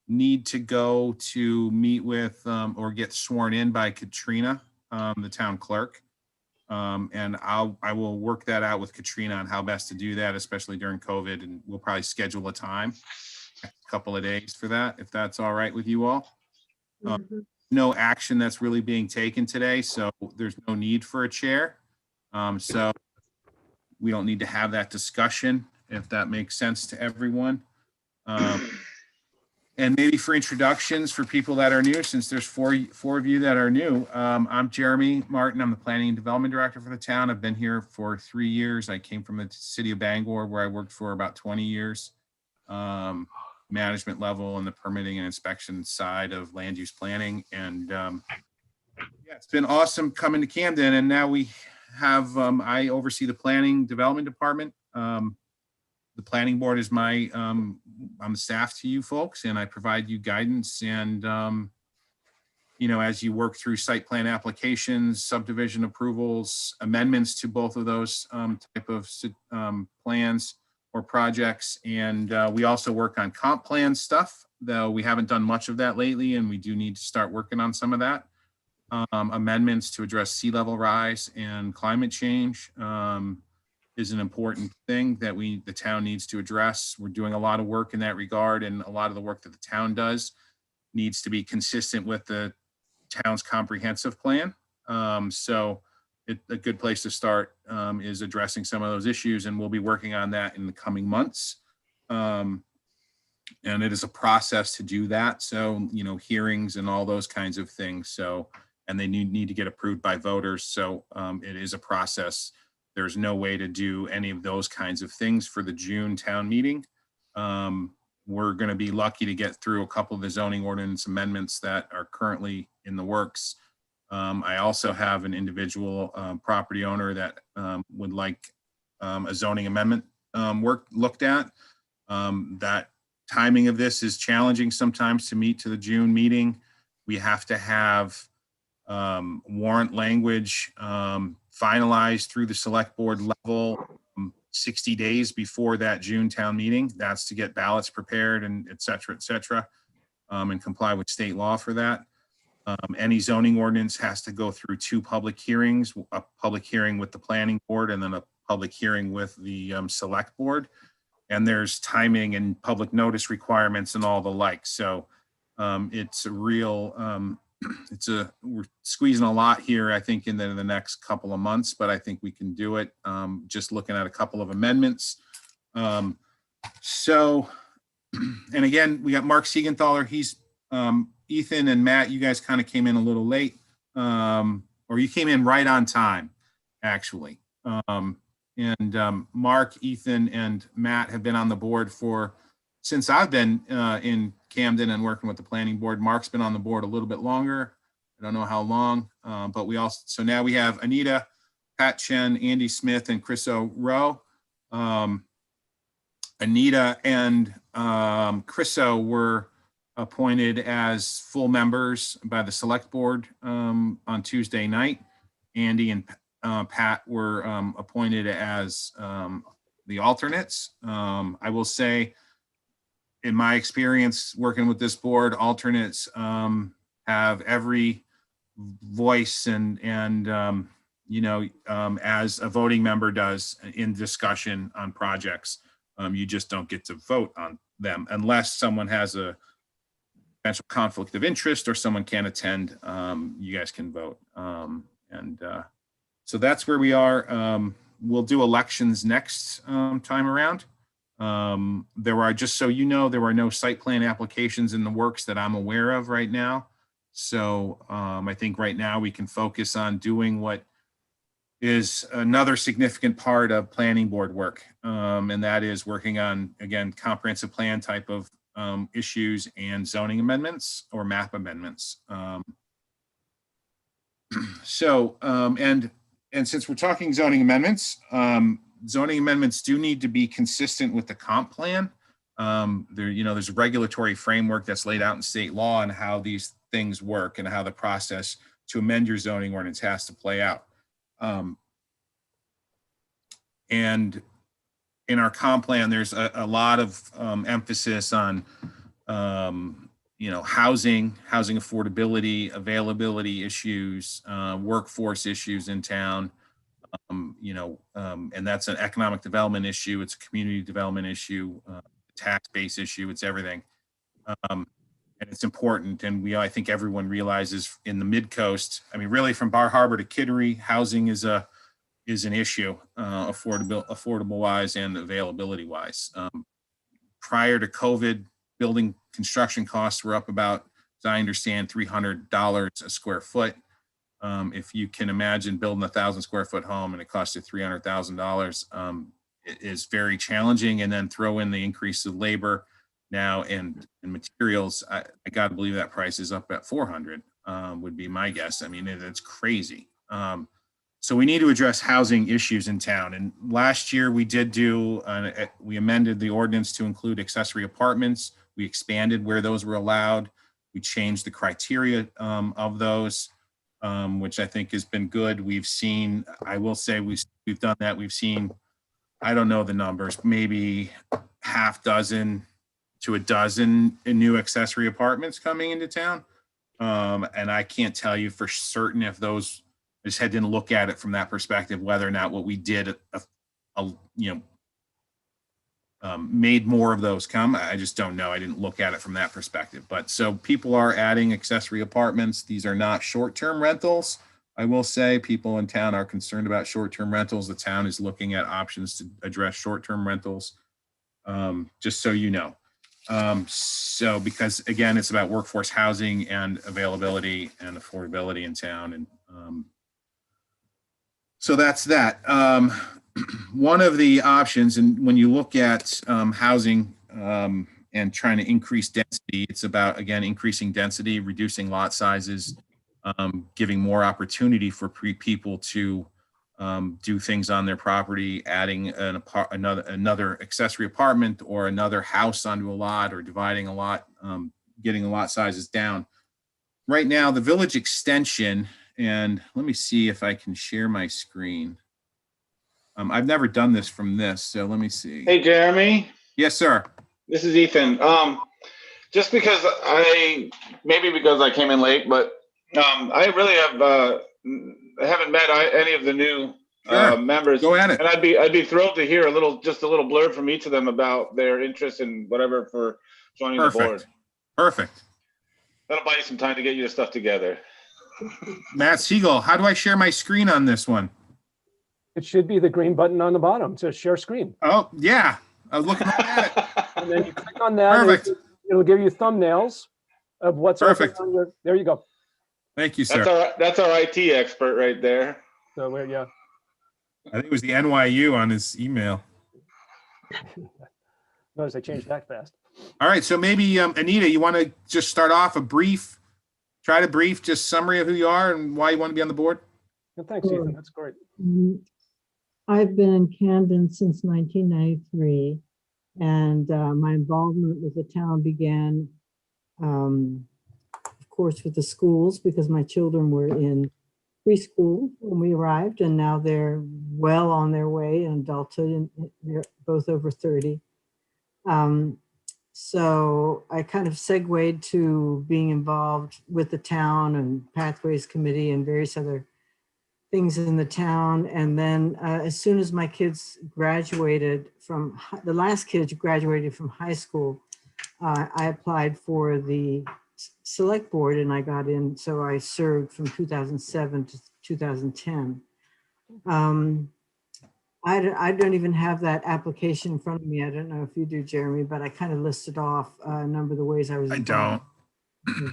need to go to meet with or get sworn in by Katrina, the town clerk. And I will work that out with Katrina on how best to do that, especially during COVID, and we'll probably schedule a time, a couple of days for that, if that's all right with you all. No action that's really being taken today, so there's no need for a chair. So we don't need to have that discussion, if that makes sense to everyone. And maybe for introductions for people that are new, since there's four of you that are new. I'm Jeremy Martin. I'm the Planning and Development Director for the town. I've been here for 3 years. I came from the city of Bangor, where I worked for about 20 years. Management level and the permitting and inspection side of land use planning. And yeah, it's been awesome coming to Camden. And now we have, I oversee the planning development department. The planning board is my, I'm the staff to you folks, and I provide you guidance. And, you know, as you work through site plan applications, subdivision approvals, amendments to both of those type of plans or projects. And we also work on comp plan stuff, though we haven't done much of that lately, and we do need to start working on some of that. Amendments to address sea level rise and climate change is an important thing that the town needs to address. We're doing a lot of work in that regard, and a lot of the work that the town does needs to be consistent with the town's comprehensive plan. So a good place to start is addressing some of those issues, and we'll be working on that in the coming months. And it is a process to do that. So, you know, hearings and all those kinds of things. So, and they need to get approved by voters. So it is a process. There's no way to do any of those kinds of things for the June town meeting. We're going to be lucky to get through a couple of the zoning ordinance amendments that are currently in the works. I also have an individual property owner that would like a zoning amendment looked at. That timing of this is challenging sometimes to meet to the June meeting. We have to have warrant language finalized through the select board level 60 days before that June town meeting. That's to get ballots prepared and et cetera, and comply with state law for that. Any zoning ordinance has to go through 2 public hearings, a public hearing with the planning board and then a public hearing with the select board. And there's timing and public notice requirements and all the like. So it's a real, we're squeezing a lot here, I think, in the next couple of months, but I think we can do it. Just looking at a couple of amendments. So, and again, we got Mark Siegenthaler. He's Ethan and Matt, you guys kind of came in a little late, or you came in right on time, actually. Mark, Ethan, and Matt have been on the board since I've been in Camden and working with the planning board. Mark's been on the board a little bit longer. I don't know how long, but so now we have Anita, Pat Chen, Andy Smith, and Chris Rowe. Anita and Chris were appointed as full members by the select board on Tuesday night. Andy and Pat were appointed as the alternates. I will say, in my experience working with this board, alternates have every voice and you know, as a voting member does in discussion on projects. You just don't get to vote on them unless someone has a potential conflict of interest or someone can't attend. You guys can vote. So that's where we are. We'll do elections next time around. There are, just so you know, there are no site plan applications in the works that I'm aware of right now. So I think right now we can focus on doing what is another significant part of planning board work. And that is working on, again, comprehensive plan type of issues and zoning amendments or map amendments. And since we're talking zoning amendments do need to be consistent with the comp plan. There's a regulatory framework that's laid out in state law and how these things work and how the process to amend your zoning ordinance has to play out. And in our comp plan, there's a lot of emphasis on housing affordability, availability issues, workforce issues in town. And that's an economic development issue. It's a community development issue, tax base issue. It's everything. And it's important. And I think everyone realizes in the mid coast, I mean, really from Bar Harbor to Kittery, housing is an issue, affordable wise and availability wise. Prior to COVID, building construction costs were up about, as I understand, $300 a square foot. If you can imagine building 1,000 square foot home and it costs you $300,000, it is very challenging. And then throw in the increase of labor now and materials. I got to believe that price is up at 400, would be my guess. I mean, it's crazy. So we need to address housing issues in town. And last year we did we amended the ordinance to include accessory apartments. We expanded where those were allowed. We changed the criteria of those, which I think has been good. We've seen, I will say we've done that. We've seen, I don't know the numbers, maybe half dozen to a dozen new accessory apartments coming into town. And I can't tell you for certain if those, I just didn't look at it from that perspective, whether or not what we did, made more of those come. I just don't know. I didn't look at it from that perspective. But so people are adding accessory apartments. These are not short-term rentals. I will say people in town are concerned about short-term rentals. The town is looking at options to address short-term rentals, just so you know. So because again, it's about workforce housing and availability and affordability in town. And so that's that. One of the options, and when you look at housing and trying to increase density, it's about, again, increasing density, reducing lot sizes, giving more opportunity for people to do things on their property, adding another accessory apartment or another house onto a lot, or dividing a lot, getting the lot sizes down. Right now, the village extension, and let me see if I can share my screen. I've never done this from this, so let me see. Hey, Jeremy. Yes, sir. This is Ethan. Just because because I came in late, but I really I haven't met any of the new members. Go at it. And I'd be thrilled to hear just a little blurb from each of them about their interest in whatever for joining the board. Perfect. That'll buy you some time to get your stuff together. Matt Siegel, how do I share my screen on this one? It should be the green button on the bottom to share screen. Oh, yeah. I was looking at it. And then you click on that. Perfect. It'll give you thumbnails of what's perfect on your, there you go. Thank you, sir. That's our IT expert right there. So yeah. I think it was the NYU on his email. Notice I changed that fast. All right. So maybe, Anita, you want to just start off try to brief just summary of who you are and why you want to be on the board? And thanks, Ethan. That's great. I've been in Camden since 1993, and my involvement with the town began, of course, with the schools, because my children were in preschool when we arrived, and now they're well on their way in adulthood, and they're both over 30. So I kind of segued to being involved with the town and Pathways Committee and various other things in the town. And then as soon as my kids graduated the last kids graduated from high school, I applied for the select board and I got in. So I served from 2007 to 2010. I don't even have that application in front of me. I don't know if you do, Jeremy, but I kind of listed off a number of the ways I was involved. I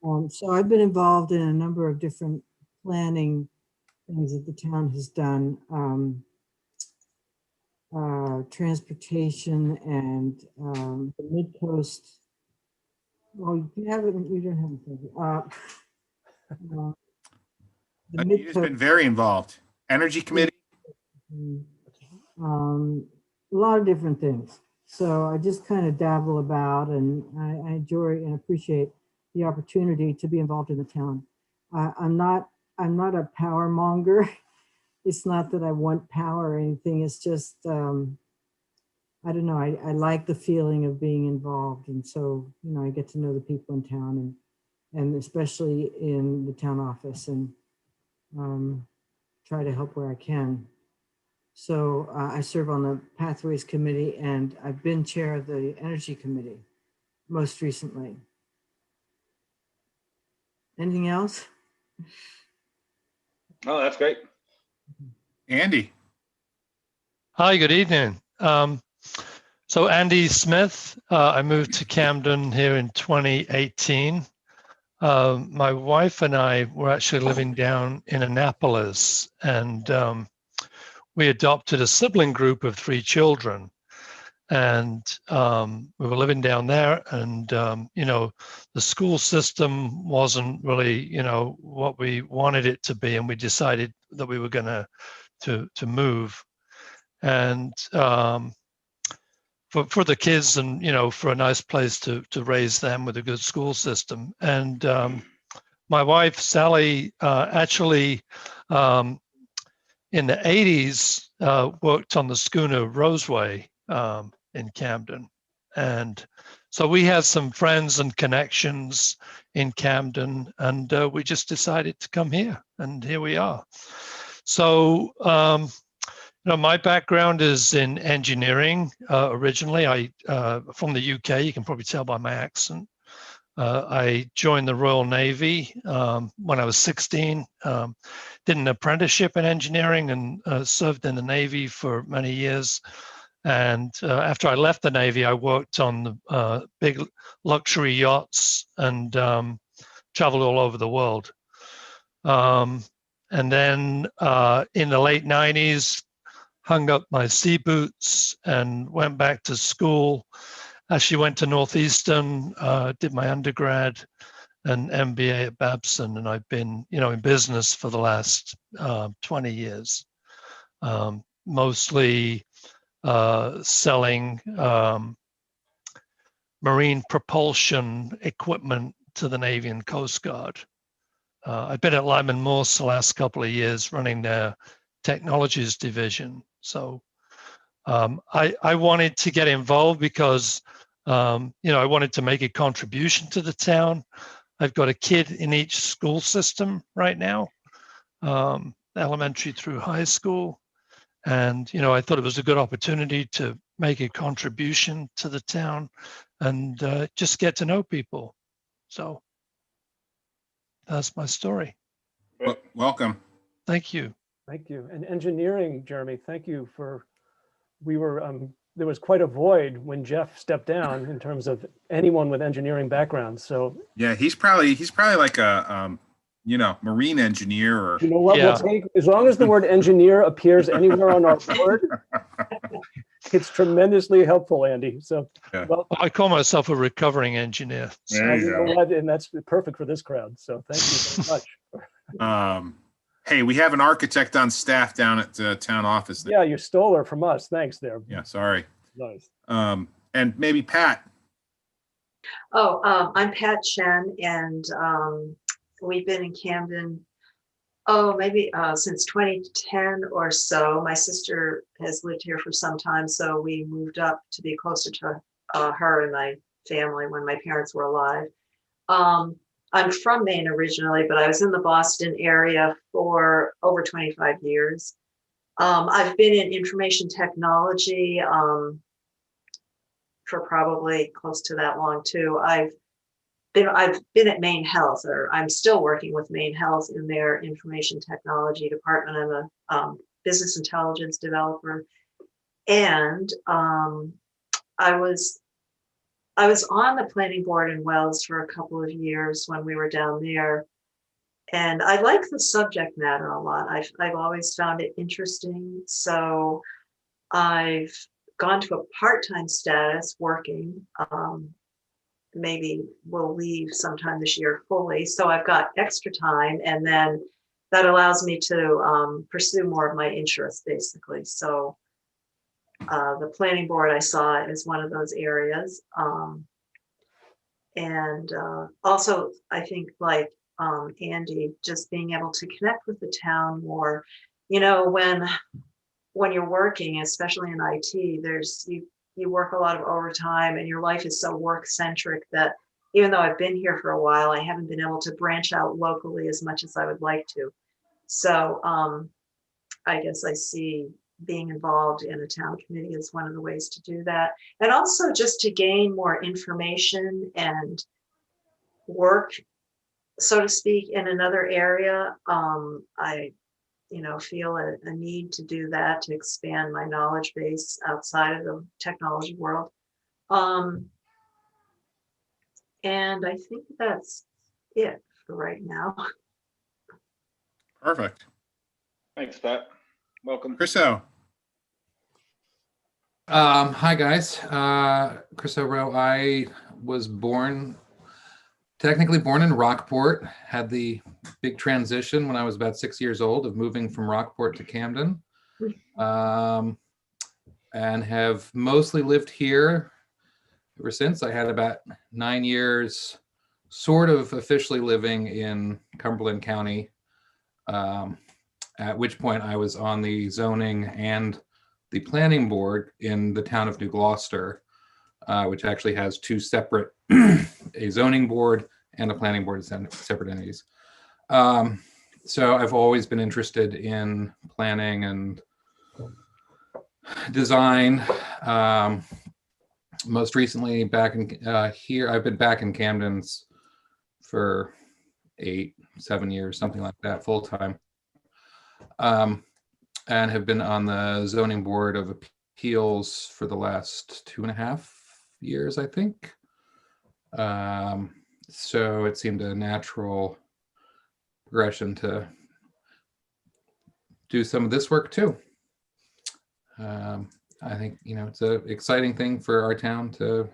don't. So I've been involved in a number of different planning things that the town has done, transportation and the mid-coast. Well, you don't have it. Anita's been very involved. Energy committee. A lot of different things. So I just kind of dabble about, and I enjoy and appreciate the opportunity to be involved in the town. I'm not a power monger. It's not that I want power or anything. It's just I don't know, I like the feeling of being involved. And so, I get to know the people in town and especially in the town office and try to help where I can. So I serve on the Pathways Committee and I've been chair of the Energy Committee most recently. Anything else? Oh, that's great. Andy, Hi, good evening. So Andy Smith, I moved to Camden here in 2018. My wife and I were actually living down in Annapolis, and we adopted a sibling group of 3 children. And we were living down there, and the school system wasn't really, what we wanted it to be, and we decided that we were going to move. And for the kids and, for a nice place to raise them with a good school system. And my wife, Sally, actually in the 80s worked on the schooner Roseway in Camden. And so we had some friends and connections in Camden, and we just decided to come here, and here we are. So, my background is in engineering. Originally, I from the UK. You can probably tell by my accent. I joined the Royal Navy when I was 16. Did an apprenticeship in engineering and served in the Navy for many years. And after I left the Navy, I worked on the big luxury yachts and traveled all over the world. And then in the late 90s, hung up my sea boots and went back to school. Actually went to Northeastern, did my undergrad and MBA at Babson, and I've been, in business for the last 20 years, mostly selling marine propulsion equipment to the Navy and Coast Guard. I've been at Lyman Morse the last couple of years running their technologies division. So I wanted to get involved because, I wanted to make a contribution to the town. I've got a kid in each school system right now, elementary through high school. And, I thought it was a good opportunity to make a contribution to the town and just get to know people. So that's my story. welcome. Thank you. Thank you. And engineering, Jeremy, thank you for, there was quite a void when Jeff stepped down in terms of anyone with engineering background. So Yeah, he's probably like a marine engineer or you know what, Yeah. we'll take, as long as the word engineer appears anywhere on our board, it's tremendously helpful, Andy. So, Yeah. well, I call myself a recovering engineer. So, There you know go. what, and that's perfect for this crowd. So thank you very much. Hey, we have an architect on staff down at the town office now. Yeah, you stole her from us. Thanks there. Yeah, sorry. Nice. And maybe Pat. I'm Pat Chen, and we've been in Camden, maybe since 2010 or so. My sister has lived here for some time, so we moved up to be closer to her and my family when my parents were alive. I'm from Maine originally, but I was in the Boston area for over 25 years. I've been in information technology for probably close to that long too. I've been at Maine Health, or I'm still working with Maine Health in their information technology department. I'm a business intelligence developer, and I was on the planning board in Wells for a couple of years when we were down there. And I like the subject matter a lot. I've always found it interesting. So I've gone to a part-time status working. Maybe we'll leave sometime this year fully. So I've got extra time, and then that allows me to pursue more of my interests, basically. So the planning board I saw as one of those areas. And also, I think like Andy, just being able to connect with the town more, when you're working, especially in IT, you work a lot of overtime and your life is so work centric that even though I've been here for a while, I haven't been able to branch out locally as much as I would like to. So I guess I see being involved in a town committee is one of the ways to do that. And also just to gain more information and work, so to speak, in another area. I feel a need to do that, to expand my knowledge base outside of the technology world. And I think that's it for right now. Perfect. Thanks, Pat. Welcome. Chriso. Hi guys, Chris O'Rowe. I was technically born in Rockport, had the big transition when I was about 6 years old of moving from Rockport to Camden, and have mostly lived here ever since. I had about 9 years sort of officially living in Cumberland County, at which point I was on the zoning and the planning board in the town of New Gloucester, which actually has two separate, a zoning board and a planning board, separate entities. So I've always been interested in planning and design. Most recently back in here, I've been back in Camden's for 7 years, something like that, full time. And have been on the zoning board of appeals for the last 2.5 years, I think. So it seemed a natural progression to do some of this work too. I think, it's an exciting thing for our town to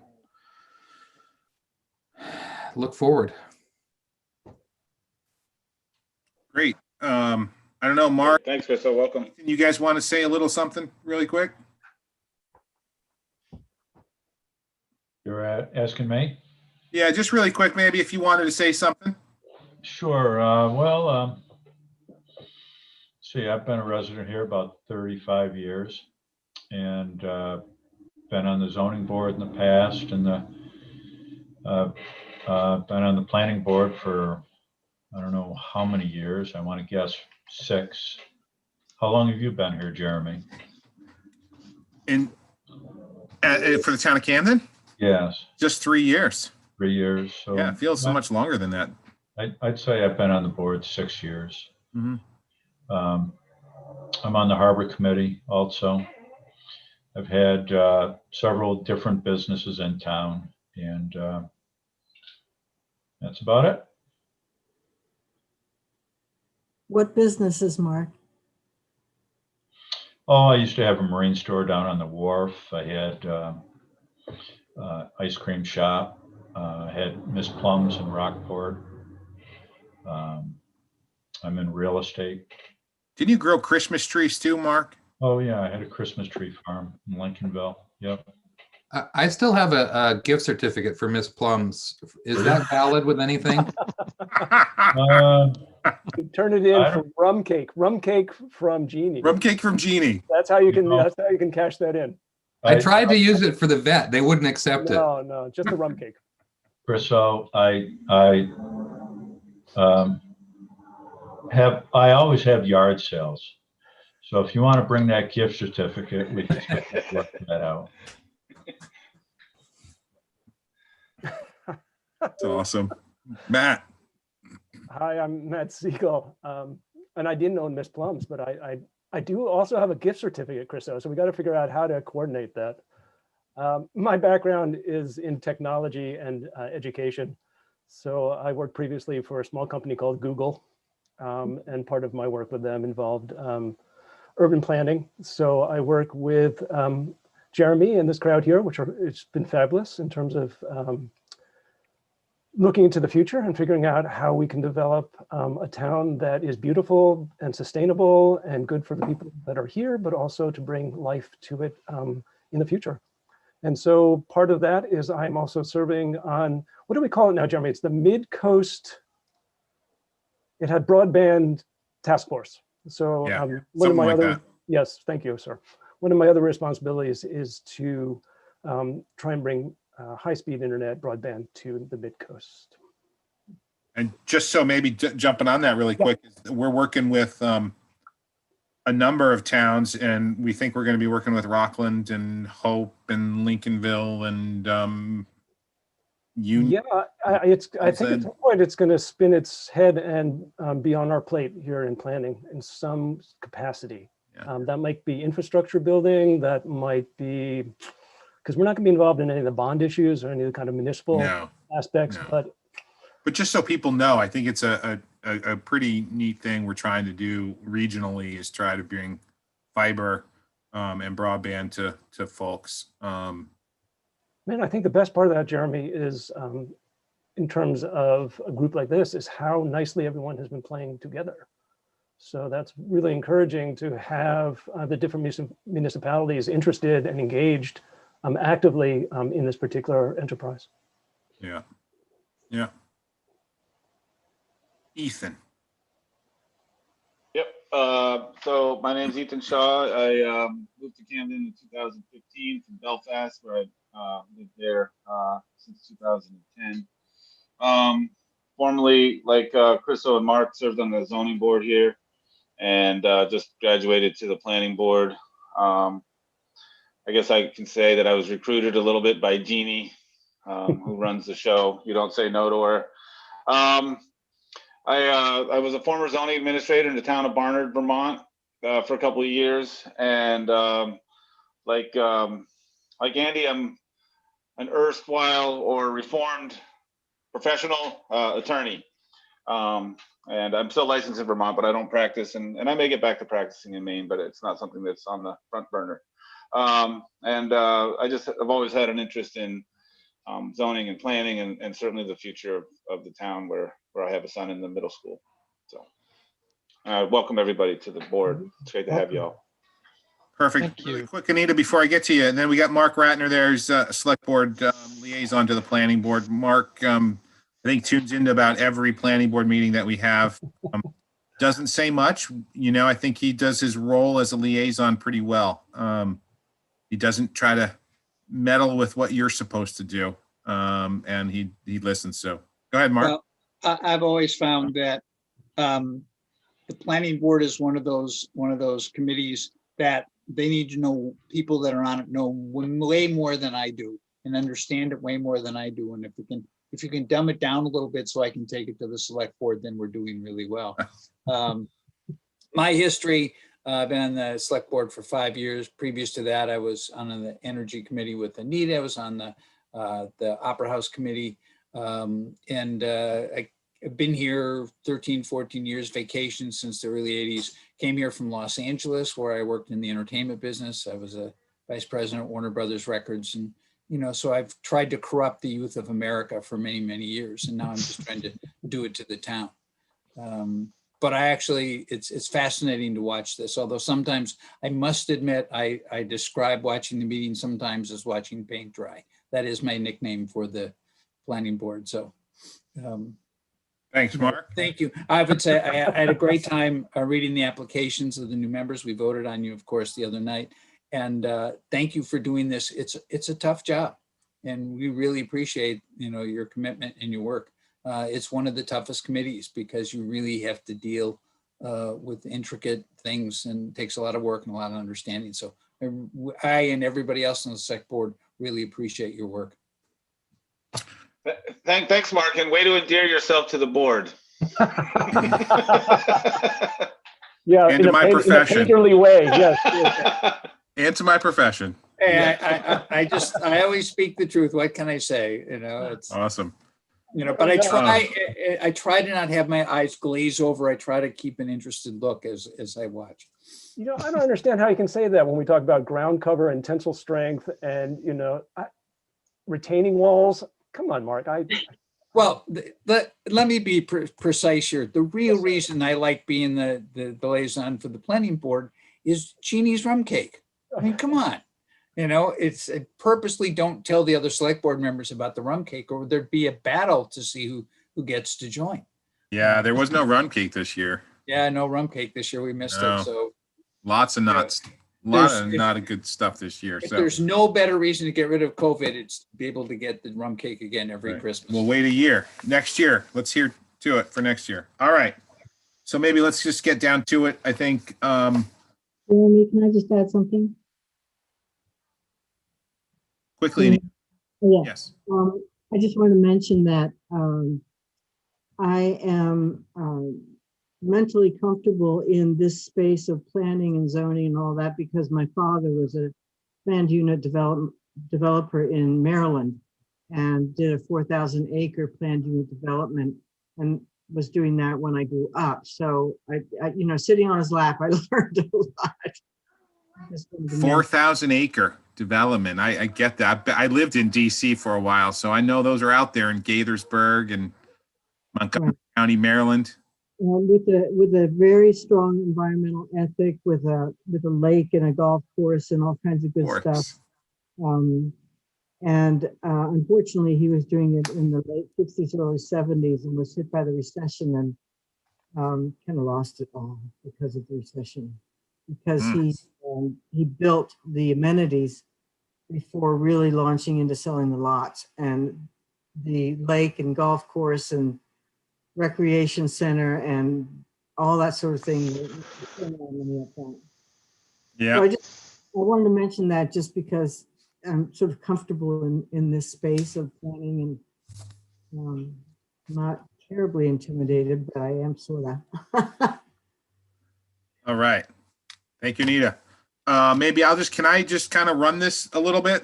look forward. Great. I don't know, Mark, Thanks, Chris. So welcome. you guys want to say a little something really quick? You're asking me? Yeah, just really quick, maybe if you wanted to say something. Sure. See, I've been a resident here about 35 years and been on the zoning board in the past, and been on the planning board for I don't know how many years. I want to guess 6. How long have you been here, Jeremy? In for the town of Camden? Yes, Just 3 years. 3 years. So Yeah, it feels so much longer than that. I'd say I've been on the board 6 years. Mhm. I'm on the harbor committee also. I've had several different businesses in town, and that's about it. What businesses, Mark? Oh, I used to have a marine store down on the wharf. I had ice cream shop. I had Miss Plums in Rockport. I'm in real estate. Didn't you grow Christmas trees too, Mark? Oh yeah, I had a Christmas tree farm in Lincolnville. Yep. I still have a gift certificate for Miss Plums. Is that valid with anything? Turn it in I for rum cake from Jeannie. Rum cake from Jeannie. That's how you can, No. that's how you can cash that in. I tried to use it for the vet. They wouldn't accept it. No, just the rum cake. So I always have yard sales. So if you want to bring that gift certificate, we can work that out. That's awesome. Matt. Hi, I'm Matt Siegel. And I didn't own Miss Plums, but I do also have a gift certificate, Chriso. So we got to figure out how to coordinate that. My background is in technology and education. So I worked previously for a small company called Google. And part of my work with them involved urban planning. So I work with Jeremy and this crowd here, it's been fabulous in terms of looking into the future and figuring out how we can develop a town that is beautiful and sustainable and good for the people that are here, but also to bring life to it in the future. And so part of that is I'm also serving on, what do we call it now, Jeremy? It's the Mid-Coast, it had broadband task force. So Yeah, one of something my like other, that. yes, thank you, sir. One of my other responsibilities is to try and bring high-speed internet broadband to the mid-coast. And just so maybe jumping on that really quick, we're working with a number of towns, and we think we're going to be working with Rockland and Hope and Lincolnville and Union. Yeah, I think at some point it's going to spin its head and be on our plate here in planning in some capacity. Yeah. That might be infrastructure building. That might be, because we're not going to be involved in any of the bond issues or any of the kind of municipal aspects. No. But just so people know, I think it's a pretty neat thing we're trying to do regionally is try to bring fiber and broadband to folks. Man, I think the best part of that, Jeremy, is in terms of a group like this, is how nicely everyone has been playing together. So that's really encouraging to have the different municipalities interested and engaged actively in this particular enterprise. Yeah. Yeah. Ethan. Yep. So my name's Ethan Shaw. I moved to Camden in 2015 from Belfast, where I lived there since 2010. Formerly, like Chriso and Mark, served on the zoning board here, and just graduated to the planning board. I guess I can say that I was recruited a little bit by Jeannie, who runs the show. You don't say no to her. I was a former zoning administrator in the town of Barnard, Vermont, for a couple of years, and like Andy, I'm an erstwhile or reformed professional attorney, and I'm still licensed in Vermont, but I don't practice, and I may get back to practicing in Maine, but it's not something that's on the front burner. I've always had an interest in zoning and planning, and certainly the future of the town where I have a son in the middle school. So welcome everybody to the board. It's great to have you all. Perfect. Thank you. Really quick, Anita, before I get to you, and then we got Mark Ratner there, who's a select board liaison to the planning board. Mark, I think tunes into about every planning board meeting that we have. Doesn't say much, I think he does his role as a liaison pretty well. He doesn't try to meddle with what you're supposed to do, and he listens. So go ahead, Mark. Well, I've always found that the planning board is one of those committees that they need to know, people that are on it know way more than I do and understand it way more than I do. And if you can dumb it down a little bit so I can take it to the select board, then we're doing really well. My history, I've been on the select board for 5 years. Previous to that, I was on the energy committee with Anita. I was on the Opera House committee. I've been here 13, 14 years, vacation since the early 80s. Came here from Los Angeles, where I worked in the entertainment business. I was a vice president at Warner Brothers Records. And, so I've tried to corrupt the youth of America for many, many years. And now I'm just trying to do it to the town. But it's fascinating to watch this. Although sometimes I must admit, I describe watching the meeting sometimes as watching paint dry. That is my nickname for the planning board. So, Thanks, Mark. Thank you. I would say I had a great time reading the applications of the new members. We voted on you, of course, the other night. And thank you for doing this. It's a tough job, and we really appreciate your commitment and your work. It's one of the toughest committees because you really have to deal with intricate things, and it takes a lot of work and a lot of understanding. So I and everybody else on the select board really appreciate your work. Thanks, Mark, and way to endear yourself to the board. Yeah, And to my profession. In a painterly way, yes. And to my profession. Hey, I always speak the truth. What can I say? It's Awesome. But I try to not have my eyes glaze over. I try to keep an interested look as I watch. I don't understand how you can say that when we talk about ground cover and tensile strength and retaining walls. Come on, Mark. Well, let me be precise here. The real reason I like being the liaison for the planning board is Jeannie's Rum Cake. I mean, come on. It's purposely don't tell the other select board members about the Rum Cake, or there'd be a battle to see who gets to join. Yeah, there was no Rum Cake this year. Yeah, no Rum Cake this year. We missed No. it. So Lots of nuts. There's- not of good stuff this year. If So there's no better reason to get rid of COVID, it's to be able to get the rum cake again every right. Christmas. We'll wait a year. Next year. Let's hear to it for next year. All right. So maybe let's just get down to it. I think Jeremy, can I just add something? quickly. Yeah. Yes. I just want to mention that I am mentally comfortable in this space of planning and zoning and all that because my father was a planned unit developer in Maryland and did a 4,000 acre planned unit development and was doing that when I grew up. So I you know, sitting on his lap, I learned a lot. Just wanted to mention- 4,000 acre development. I get that. I lived in DC for a while, so I know those are out there in Gaithersburg and Montgomery County, Maryland. with a very strong environmental ethic, with a lake and a golf course and all kinds of good Of stuff. course. Unfortunately, he was doing it in the late 60s, early 70s, and was hit by the recession and kind of lost it all because of the recession. Because he built the amenities before really launching into selling the lots, and the lake and golf course and recreation center and all that sort of thing. Yeah. So I wanted to mention that just because I'm sort of comfortable in this space of planning and not terribly intimidated, but I am sort of. All right. Thank you, Anita. Maybe can I just kind of run this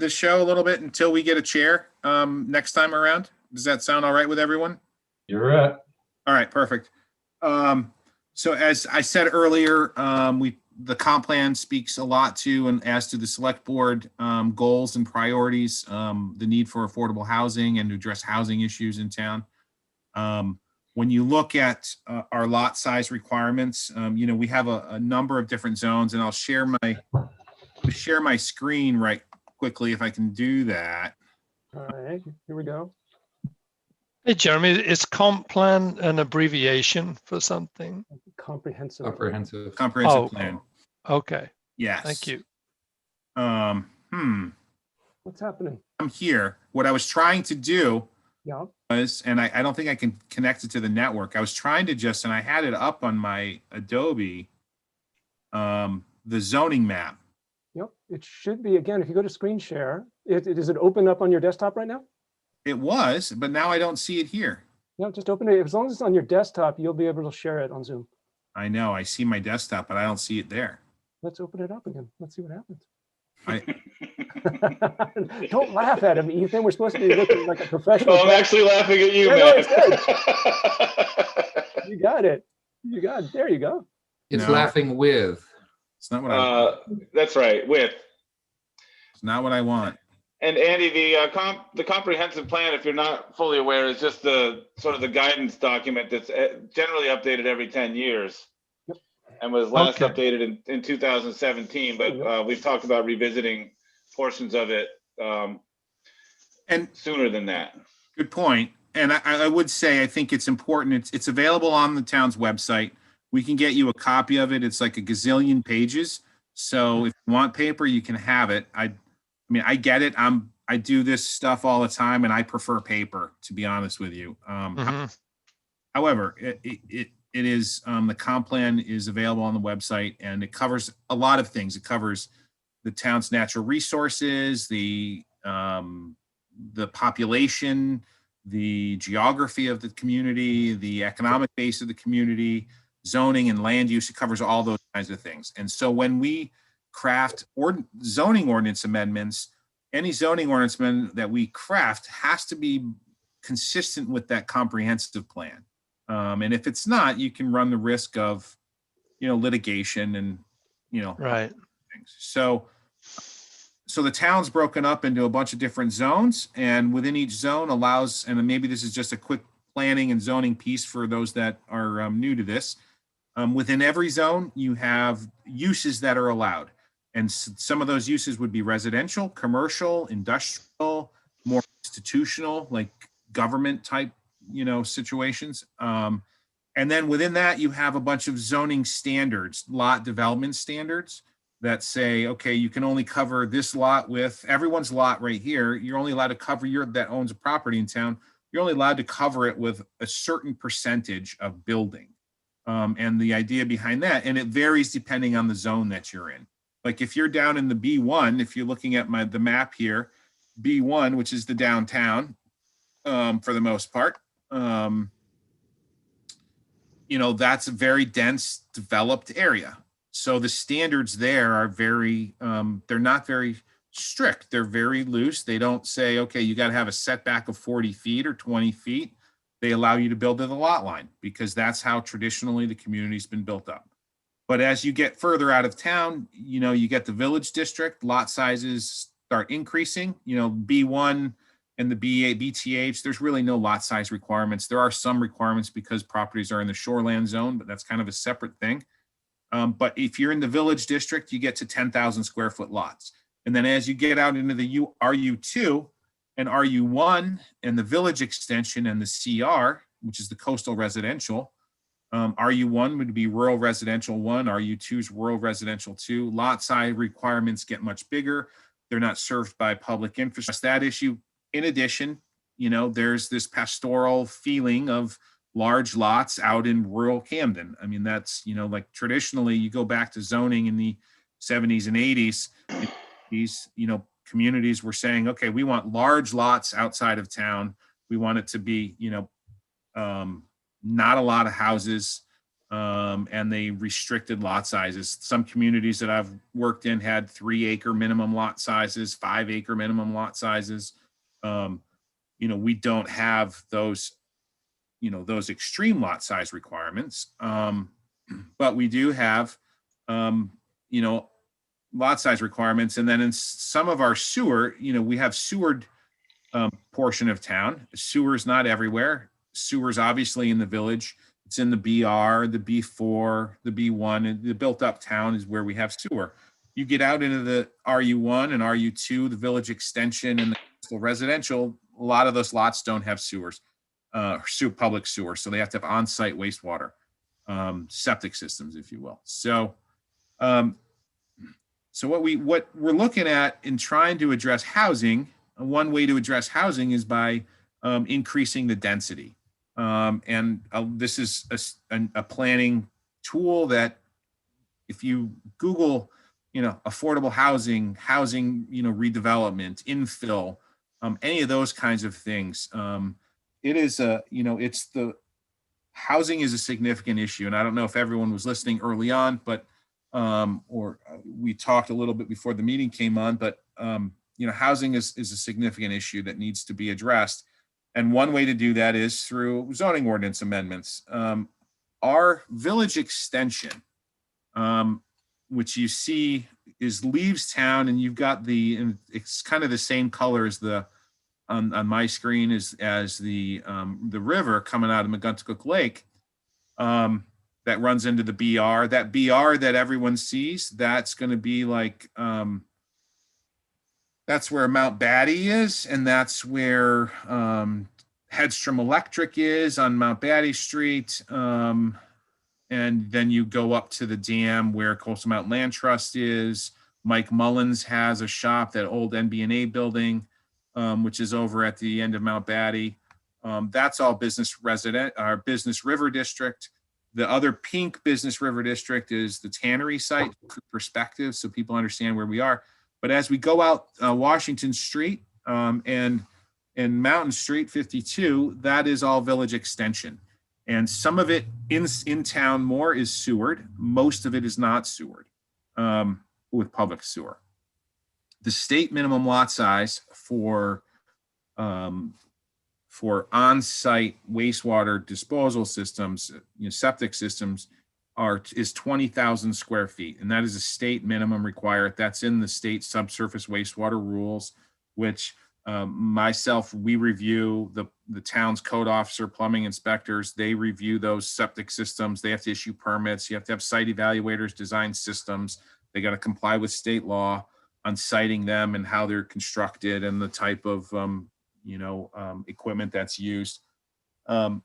show a little bit until we get a chair next time around? Does that sound all right with everyone? You're it. All right, perfect. So as I said earlier, the comp plan speaks a lot to and as to the select board goals and priorities, the need for affordable housing and to address housing issues in town. When you look at our lot size requirements, we have a number of different zones, and I'll share my screen right quickly if I can do that. All right, here we go. Hey, Jeremy, is comp plan an abbreviation for something? Comprehensive. Comprehensive. Comprehensive plan. Okay, Yes. thank you. What's happening? I'm here. What I was trying to do Yeah. was, and I don't think I can connect it to the network. I was trying to and I had it up on my Adobe, the zoning map. Yep. It should be, again, if you go to screen share, does it open up on your desktop right now? It was, but now I don't see it here. No, just open it. As long as it's on your desktop, you'll be able to share it on Zoom. I know, I see my desktop, but I don't see it there. Let's open it up again. Let's see what happens. I, Don't laugh at him, Ethan. We're supposed to be looking like a professional. Oh, I'm actually laughing at you, Yeah, no, man. it's good. You got it. You got it. There you go. It's No. laughing with. it's not what I want. That's right, with. It's not what I want. And Andy, the comprehensive plan, if you're not fully aware, is just the sort of the guidance document that's generally updated every 10 years. Yep. And was last Okay. updated in 2017, but we've talked about revisiting portions of it And sooner than that. good point. And I would say, I think it's important. It's available on the town's website. We can get you a copy of it. It's like a gazillion pages. So if you want paper, you can have it. I mean, I get it. I do this stuff all the time and I prefer paper, to be honest with you. Mhm. However, it is, the comp plan is available on the website and it covers a lot of things. It covers the town's natural resources, the population, the geography of the community, the economic base of the community, zoning and land use. It covers all those kinds of things. And so when we craft zoning ordinance amendments, any zoning ordinance amendment that we craft has to be consistent with that comprehensive plan. And if it's not, you can run the risk of, litigation and, Right. things. So the town's broken up into a bunch of different zones, and within each zone allows, and maybe this is just a quick planning and zoning piece for those that are new to this. Within every zone, you have uses that are allowed. And some of those uses would be residential, commercial, industrial, more institutional, like government type, situations. And then within that, you have a bunch of zoning standards, lot development standards. that say, okay, you can only cover this lot with everyone's lot right here. You're only allowed to cover that owns a property in town. You're only allowed to cover it with a certain percentage of building. And the idea behind that, and it varies depending on the zone that you're in. Like if you're down in the B1, if you're looking at the map here, B1, which is the downtown, for the most part, that's a very dense, developed area. So the standards there are very, they're not very strict. They're very loose. They don't say, okay, you got to have a setback of 40 feet or 20 feet. They allow you to build to the lot line because that's how traditionally the community's been built up. But as you get further out of town, you get the village district, lot sizes start increasing, B1 and the B8, BTH, there's really no lot size requirements. There are some requirements because properties are in the shoreland zone, but that's kind of a separate thing. But if you're in the village district, you get to 10,000 square foot lots. And then as you get out into the RU2 and RU1 and the village extension and the CR, which is the coastal residential, RU1 would be rural residential 1, RU2 is rural residential 2. Lot size requirements get much bigger. They're not served by public infrastructure. That issue, in addition, there's this pastoral feeling of large lots out in rural Camden. I mean, that's, like traditionally you go back to zoning in the 70s and 80s, these, communities were saying, okay, we want large lots outside of town. We want it to be, not a lot of houses, and they restricted lot sizes. Some communities that I've worked in had 3-acre minimum lot sizes, 5-acre minimum lot sizes. We don't have those, those extreme lot size requirements, but we do have, lot size requirements. And then in some of our sewer, we have sewered portion of town. Sewer is not everywhere. Sewer is obviously in the village. It's in the BR, the B4, the B1, and the built up town is where we have sewer. You get out into the RU1 and RU2, the village extension and the coastal residential, a lot of those lots don't have sewers, public sewer. So they have to have on-site wastewater, septic systems, if you will. So, what we're looking at in trying to address housing, one way to address housing is by increasing the density. This is a planning tool that if you Google, affordable housing, redevelopment, infill, any of those kinds of things, it is housing is a significant issue. And I don't know if everyone was listening early on, but we talked a little bit before the meeting came on, but housing is a significant issue that needs to be addressed. And one way to do that is through zoning ordinance amendments. Our village extension, which you see leaves town, and you've got it's kind of the same color as on my screen as the river coming out of McGuntacook Lake. That runs into the BR. That BR that everyone sees, that's going to be like, that's where Mount Batty is, and that's where Headstrom Electric is on Mount Batty Street. And then you go up to the dam where Coastal Mountain Land Trust is. Mike Mullins has a shop, that old NB&A building, which is over at the end of Mount Batty. That's all business river district. The other pink business river district is the tannery site perspective, so people understand where we are. But as we go out Washington Street and Mountain Street 52, that is all village extension. And some of it in town more is sewered. Most of it is not sewered with public sewer. The state minimum lot size for on-site wastewater disposal systems, septic systems, is 20,000 square feet, and that is a state minimum required. That's in the state subsurface wastewater rules, which we review. The town's code officer, plumbing inspectors, they review those septic systems. They have to issue permits. You have to have site evaluators design systems. They got to comply with state law on siting them and how they're constructed and the type of equipment that's used. The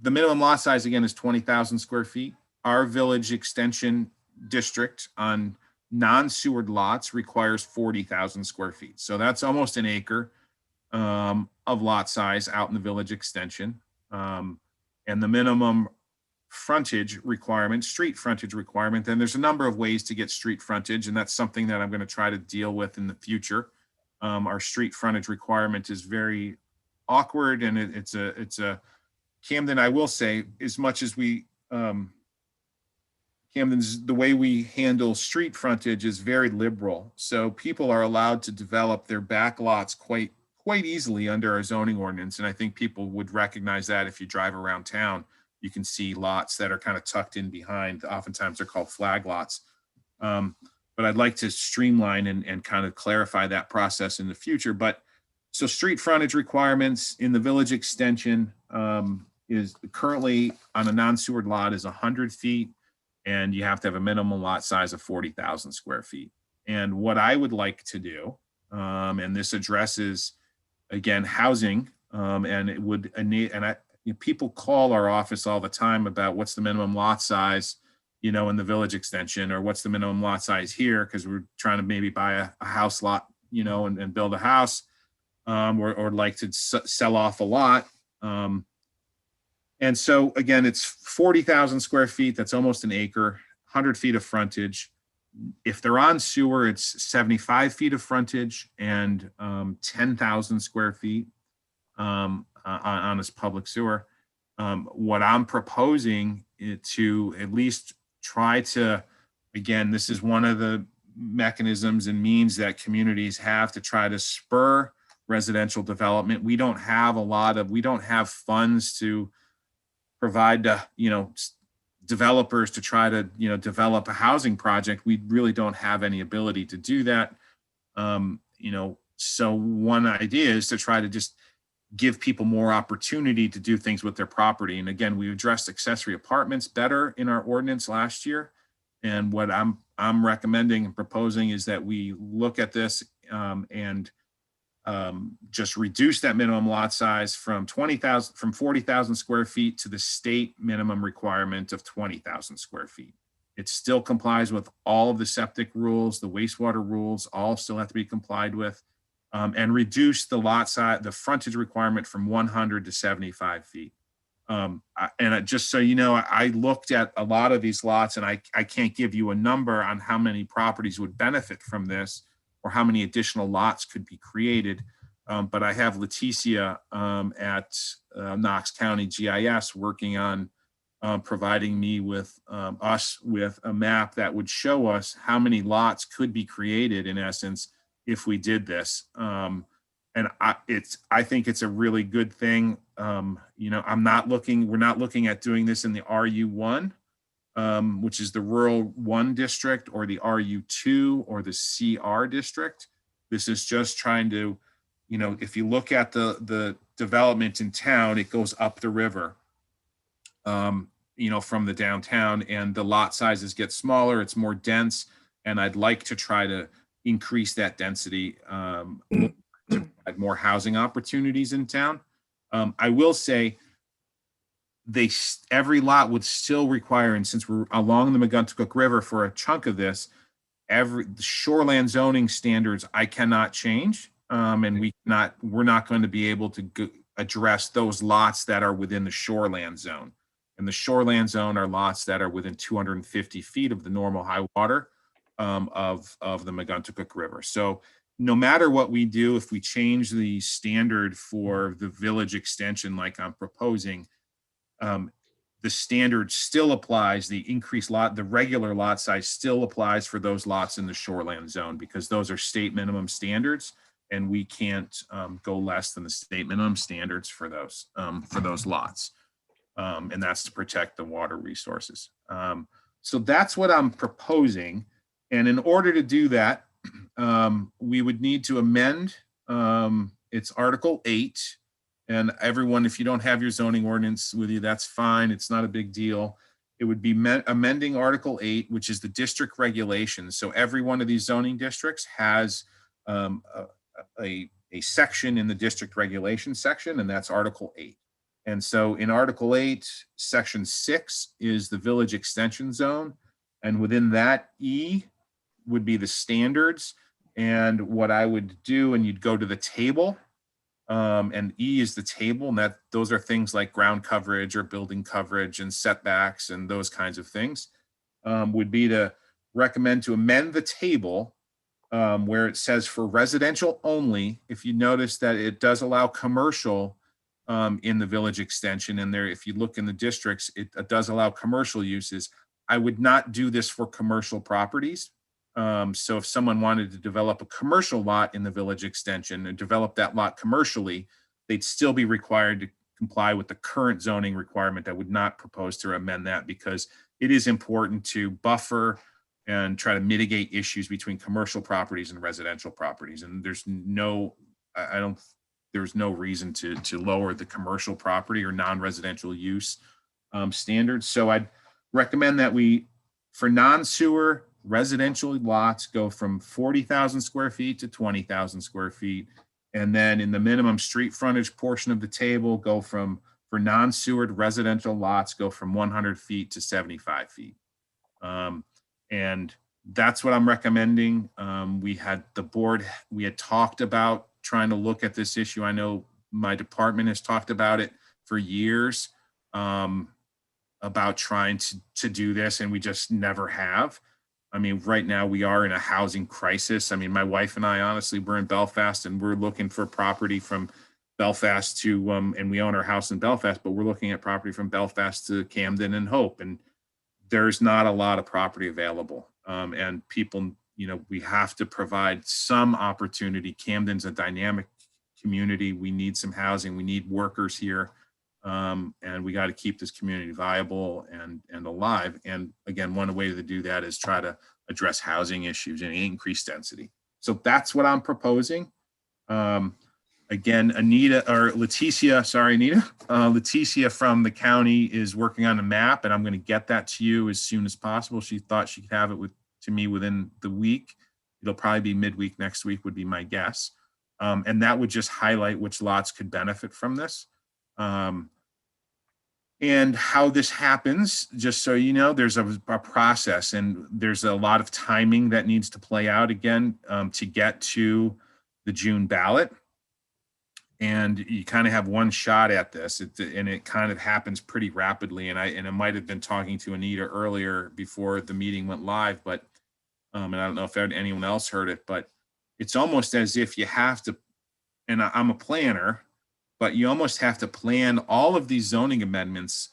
minimum lot size again is 20,000 square feet. Our village extension district on non-sewered lots requires 40,000 square feet. So that's almost an acre of lot size out in the village extension. And the minimum frontage requirement, street frontage requirement, then there's a number of ways to get street frontage, and that's something that I'm going to try to deal with in the future. Our street frontage requirement is very awkward, and it's a Camden, I will say, as much as we Camden's, the way we handle street frontage is very liberal. So people are allowed to develop their back lots quite easily under our zoning ordinance. And I think people would recognize that if you drive around town, you can see lots that are kind of tucked in behind. Oftentimes they're called flag lots. But I'd like to streamline and kind of clarify that process in the future. But so street frontage requirements in the village extension is currently on a non-sewered lot is 100 feet. And you have to have a minimum lot size of 40,000 square feet. And what I would like to do, and this addresses, again, housing, and it would, people call our office all the time about what's the minimum lot size, in the village extension, or what's the minimum lot size here, because we're trying to maybe buy a house lot, and build a house, or like to sell off a lot. And so again, it's 40,000 square feet. That's almost an acre, 100 feet of frontage. If they're on sewer, it's 75 feet of frontage and 10,000 square feet on this public sewer. What I'm proposing to at least try to, again, this is one of the mechanisms and means that communities have to try to spur residential development. We don't have funds to provide, developers to try to, develop a housing project. We really don't have any ability to do that. So one idea is to try to just give people more opportunity to do things with their property. And again, we addressed accessory apartments better in our ordinance last year. And what I'm recommending and proposing is that we look at this and just reduce that minimum lot size from 40,000 square feet to the state minimum requirement of 20,000 square feet. It still complies with all of the septic rules, the wastewater rules, all still have to be complied with, and reduce the lot size, the frontage requirement from 100 to 75 feet. Just so you know, I looked at a lot of these lots, and I can't give you a number on how many properties would benefit from this, or how many additional lots could be created. But I have Leticia at Knox County GIS working on providing me with with a map that would show us how many lots could be created in essence if we did this. And I think it's a really good thing. We're not looking at doing this in the RU1. Which is the rural 1 district, or the RU2 or the CR district. This is just trying to, if you look at the development in town, it goes up the river, from the downtown, and the lot sizes get smaller, it's more dense. And I'd like to try to increase that density to provide more housing opportunities in town. I will say, every lot would still require, and since we're along the Megunticook River for a chunk of this, the shoreland zoning standards I cannot change, and we're not going to be able to address those lots that are within the shoreland zone. And the shoreland zone are lots that are within 250 feet of the normal high water of the Megunticook River. So no matter what we do, if we change the standard for the village extension like I'm proposing, the standard still applies. The regular lot size still applies for those lots in the shoreland zone, because those are state minimum standards, and we can't go less than the state minimum standards for those lots. And that's to protect the water resources. So that's what I'm proposing. And in order to do that, we would need to amend it's Article 8. And everyone, if you don't have your zoning ordinance with you, that's fine. It's not a big deal. It would be amending Article 8, which is the district regulations. So every one of these zoning districts has a section in the district regulation section, and that's Article 8. And so in Article 8, Section 6 is the village extension zone. And within that E, would be the standards. And what I would do, and you'd go to the table, and E is the table, and those are things like ground coverage or building coverage and setbacks and those kinds of things, would be to recommend to amend the table where it says for residential only. If you notice that it does allow commercial in the village extension, and there, if you look in the districts, it does allow commercial uses. I would not do this for commercial properties. So if someone wanted to develop a commercial lot in the village extension and develop that lot commercially, they'd still be required to comply with the current zoning requirement. I would not propose to amend that, because it is important to buffer and try to mitigate issues between commercial properties and residential properties. And there's no, there's no reason to lower the commercial property or non-residential use standards. So I'd recommend that we, for non-sewer residential lots, go from 40,000 square feet to 20,000 square feet. And then in the minimum street frontage portion of the table, go from, for non-sewered residential lots, go from 100 feet to 75 feet. And that's what I'm recommending. We had the board, we had talked about trying to look at this issue. I know my department has talked about it for years, about trying to do this, and we just never have. I mean, right now we are in a housing crisis. I mean, my wife and I, honestly, we're in Belfast and we're looking for property from Belfast to, and we own our house in Belfast, but we're looking at property from Belfast to Camden and Hope. And there's not a lot of property available. And people, you know, we have to provide some opportunity. Camden's a dynamic community. We need some housing. We need workers here. And we got to keep this community viable and alive. And again, one way to do that is try to address housing issues and increase density. So that's what I'm proposing. Again, Anita, or Leticia, sorry, Anita. Leticia from the county is working on a map, and I'm going to get that to you as soon as possible. She thought she could have it to me within the week. It'll probably be midweek next week would be my guess. And that would just highlight which lots could benefit from this. And how this happens, just so you know, there's a process, and there's a lot of timing that needs to play out again to get to the June ballot. And you kind of have one shot at this, and it kind of happens pretty rapidly. And I might have been talking to Anita earlier before the meeting went live, but and I don't know if anyone else heard it, but it's almost as if you have to, and I'm a planner, but you almost have to plan all of these zoning amendments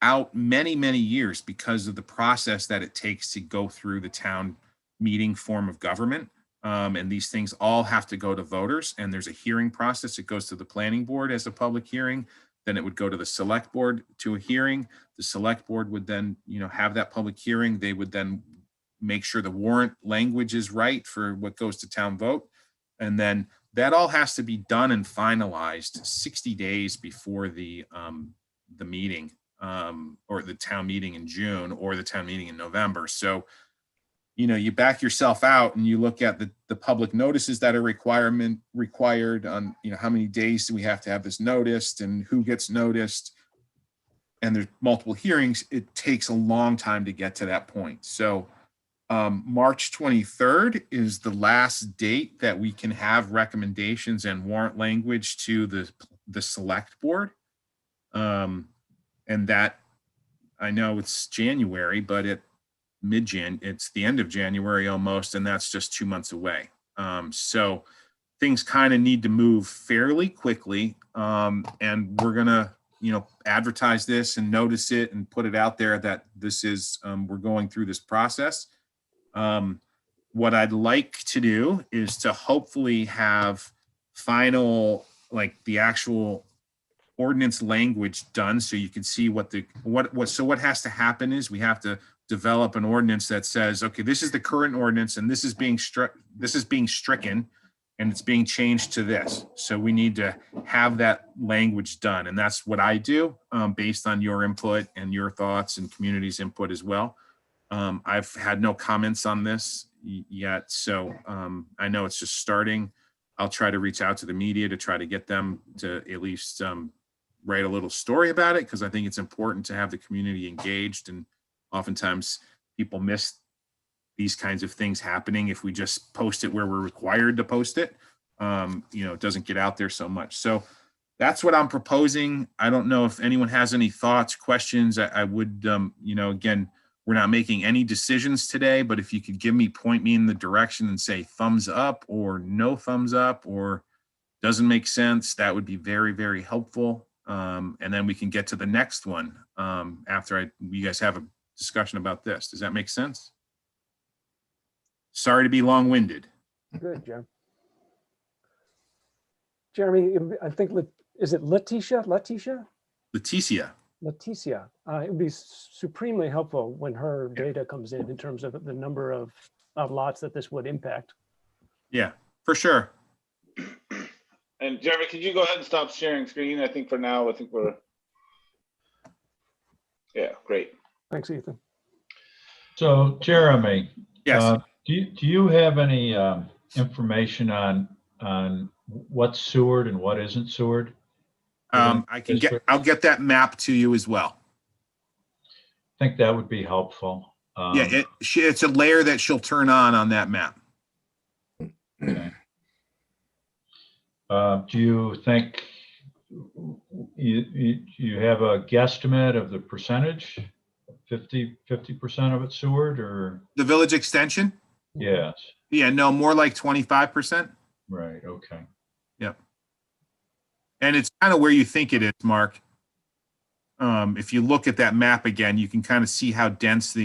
out many, many years because of the process that it takes to go through the town meeting form of government. And these things all have to go to voters, and there's a hearing process. It goes to the planning board as a public hearing. Then it would go to the select board to a hearing. The select board would then, you know, have that public hearing. They would then make sure the warrant language is right for what goes to town vote. And then that all has to be done and finalized 60 days before the meeting, or the town meeting in June, or the town meeting in November. So, you know, you back yourself out and you look at the public notices that are required on, you know, how many days do we have to have this noticed and who gets noticed, and there's multiple hearings. It takes a long time to get to that point. So March 23rd is the last date that we can have recommendations and warrant language to the select board. And that, I know it's January, but it's the end of January almost, and that's just 2 months away. So things kind of need to move fairly quickly. And we're gonna, you know, advertise this and notice it and put it out there that this is, we're going through this process. What I'd like to do is to hopefully have final, like the actual ordinance language done, so you can see what has to happen is we have to develop an ordinance that says, okay, this is the current ordinance and this is being stricken and it's being changed to this. So we need to have that language done. And that's what I do based on your input and your thoughts and community's input as well. I've had no comments on this yet. So I know it's just starting. I'll try to reach out to the media to try to get them to at least write a little story about it, because I think it's important to have the community engaged, and oftentimes people miss these kinds of things happening if we just post it where we're required to post it. It doesn't get out there so much. So that's what I'm proposing. I don't know if anyone has any thoughts, questions. I would, again, we're not making any decisions today, but if you could point me in the direction and say thumbs up or no thumbs up or doesn't make sense, that would be very, very helpful. And then we can get to the next one after you guys have a discussion about this. Does that make sense? Sorry to be long-winded. Good, Jeremy. Jeremy, I think, is it Leticia? Leticia. Leticia. It would be supremely helpful when her data comes in terms of the number of lots that this would impact. Yeah, for sure. And Jeremy, could you go ahead and stop sharing screen? I think for now, yeah, great. Thanks, Ethan. So Jeremy, Yes. do you have any information on what's Seward and what isn't Seward? I'll get that map to you as well. I think that would be helpful. Yeah, it's a layer that she'll turn on that map. Okay. Do you think you have a guesstimate of the percentage? 50% of it Seward or? The village extension? Yes. Yeah, no, more like 25%. Right, okay. Yep. And it's kind of where you think it is, Mark. If you look at that map again, you can kind of see how dense if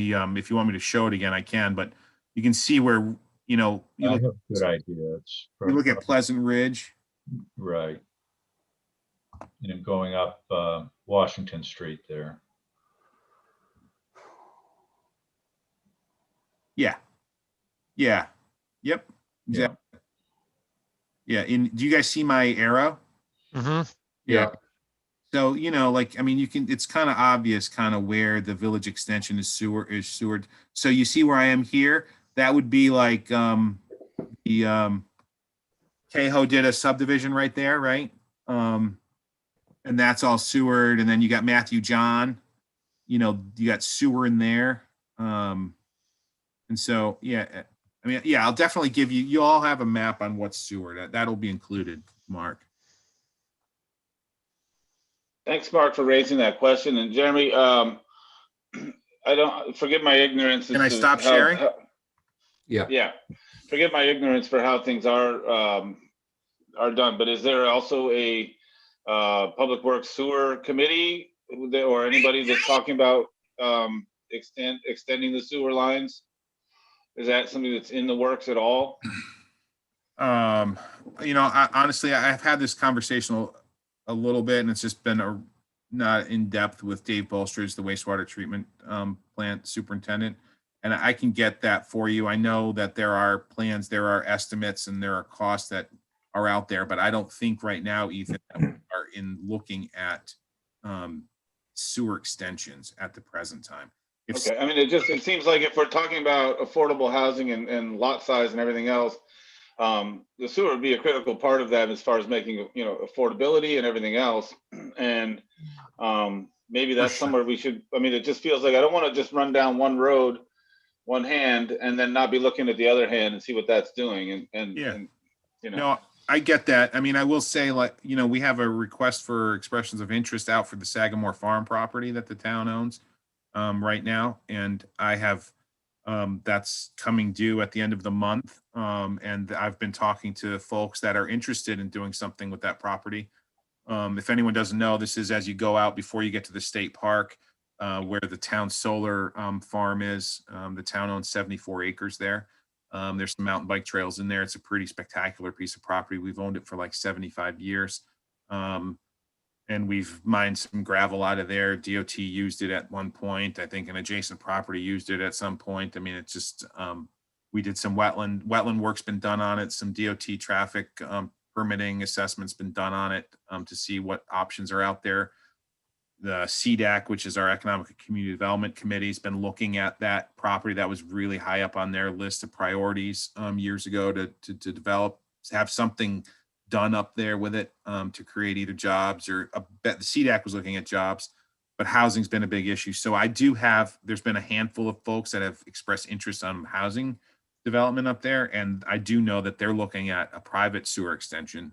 you want me to show it again, I can, but you can see where, I have a good idea. You look at Pleasant Ridge. Right. And going up Washington Street there. Yeah. Yeah. Yep. Exactly. Yeah. Do you guys see my arrow? Mm-hmm. Yeah. So, it's kind of obvious kind of where the village extension is Seward. So you see where I am here? That would be like Cahoe did a subdivision right there, right? And that's all Seward. And then you got Matthew John, you got sewer in there. And so, I'll definitely give you all have a map on what's Seward. That'll be included, Mark. Thanks, Mark, for raising that question. And Jeremy, forgive my ignorance. Can I stop sharing? Yeah. Forgive my ignorance for how things are done, but is there also a public works sewer committee or anybody that's talking about extending the sewer lines? Is that something that's in the works at all? Honestly, I've had this conversation a little bit, and it's just been not in depth with Dave Bolstridge, the wastewater treatment plant superintendent. And I can get that for you. I know that there are plans, there are estimates, and there are costs that are out there, but I don't think right now, Ethan, that we are in looking at sewer extensions at the present time. Okay, it seems like if we're talking about affordable housing and lot size and everything else, the sewer would be a critical part of that as far as making, affordability and everything else. And maybe that's somewhere we should, it just feels like I don't want to just run down one road, one hand, and then not be looking at the other hand and see what that's doing. No, I get that. I will say, we have a request for expressions of interest out for the Sagamore Farm property that the town owns right now. And I have, that's coming due at the end of the month. And I've been talking to folks that are interested in doing something with that property. If anyone doesn't know, this is as you go out before you get to the state park, where the town solar farm is. The town owns 74 acres there. There's some mountain bike trails in there. It's a pretty spectacular piece of property. We've owned it for like 75 years. And we've mined some gravel out of there. DOT used it at one point. I think an adjacent property used it at some point. It's just, we did some wetland work's been done on it. Some DOT traffic permitting assessments been done on it to see what options are out there. The CDAC, which is our Economic and Community Development Committee, has been looking at that property. That was really high up on their list of priorities years ago to develop, to have something done up there with it to create either jobs or the CDAC was looking at jobs. but housing's been a big issue. So there's been a handful of folks that have expressed interest on housing development up there. And I do know that they're looking at a private sewer extension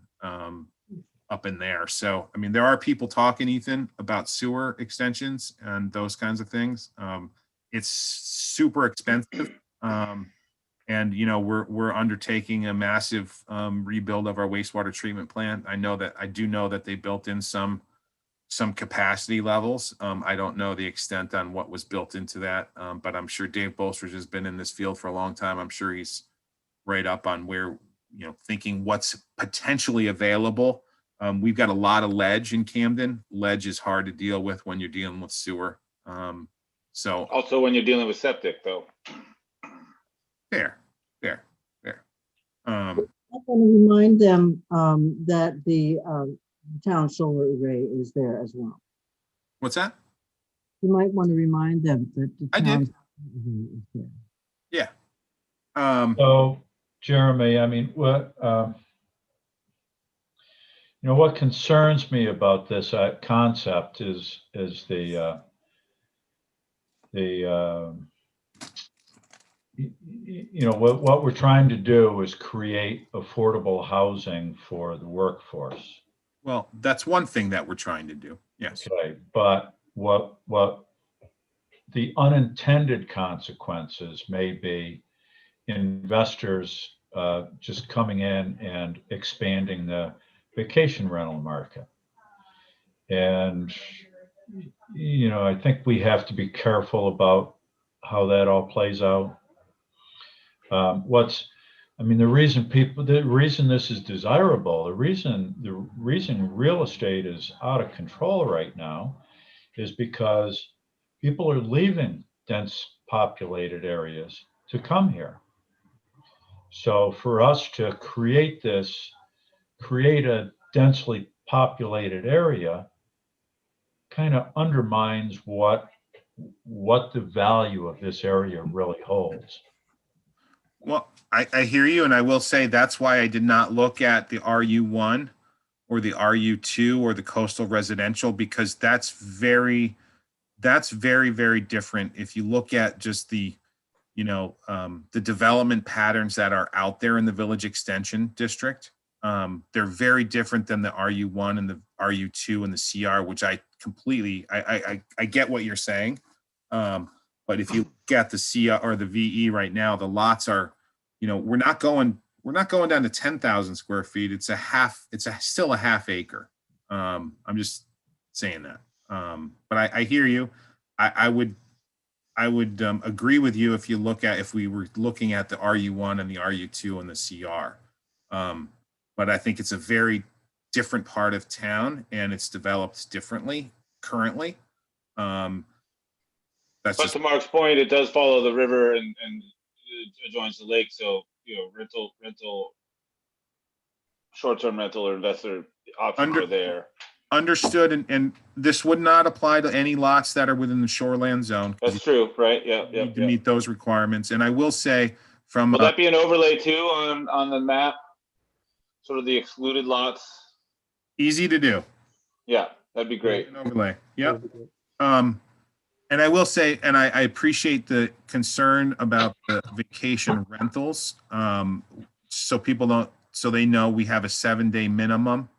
up in there. So, I mean, there are people talking, Ethan, about sewer extensions and those kinds of things. It's super expensive. And, you know, we're undertaking a massive rebuild of our wastewater treatment plant. I do know that they built in some capacity levels. I don't know the extent on what was built into that, but I'm sure Dave Bolstridge has been in this field for a long time. I'm sure he's right up on where, you know, thinking what's potentially available. We've got a lot of ledge in Camden. Ledge is hard to deal with when you're dealing with sewer. So Also when you're dealing with septic though. fair. I want to remind them that the town solar array is there as well. What's that? You might want to remind them that the I town did. solar array is there. Yeah. So, Jeremy, I mean, what you know, what concerns me about this concept is the you know, what we're trying to do is create affordable housing for the workforce. Well, that's one thing that we're trying to do. Yes. Okay, but what the unintended consequences may be investors just coming in and expanding the vacation rental market. And, you know, I think we have to be careful about how that all plays out. The reason this is desirable, the reason real estate is out of control right now is because people are leaving dense populated areas to come here. So for us to create a densely populated area kind of undermines what the value of this area really holds. Well, I hear you, and I will say that's why I did not look at the RU1 or the RU2 or the coastal residential, because that's very, very different. If you look at just the, you know, the development patterns that are out there in the Village Extension District, they're very different than the RU1 and the RU2 and the CR, which I completely, I get what you're saying. But if you look at the CR or the VE right now, the lots are, you know, we're not going down to 10,000 square feet. It's still a half acre. I'm just saying that. But I hear you. I would agree with you if we were looking at the RU1 and the RU2 and the CR. But I think it's a very different part of town and it's developed differently currently. But to Mark's point, it does follow the river and adjoins the lake. So, you know, rental, short-term rental or investor options are there. Understood. And this would not apply to any lots that are within the shoreland zone. That's true, right? Yeah. You need to meet those requirements. And I will say from. Will that be an overlay too on the map? Sort of the excluded lots? Easy to do. Yeah, that'd be great. An overlay. Yep. And I will say, and I appreciate the concern about the vacation rentals. So they know we have a 7-day minimum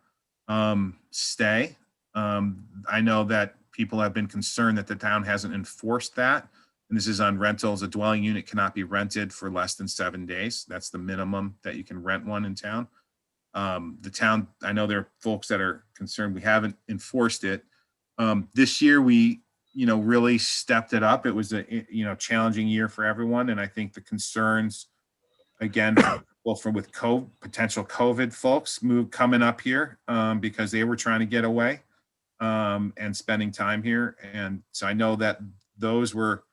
stay. I know that people have been concerned that the town hasn't enforced that. And this is on rentals. A dwelling unit cannot be rented for less than 7 days. That's the minimum that you can rent one in town. The town, I know there are folks that are concerned we haven't enforced it. This year we, you know, really stepped it up. It was a, you know, challenging year for everyone. And I think the concerns, again, with potential COVID folks coming up here because they were trying to get away and spending time here. And so I know that those were,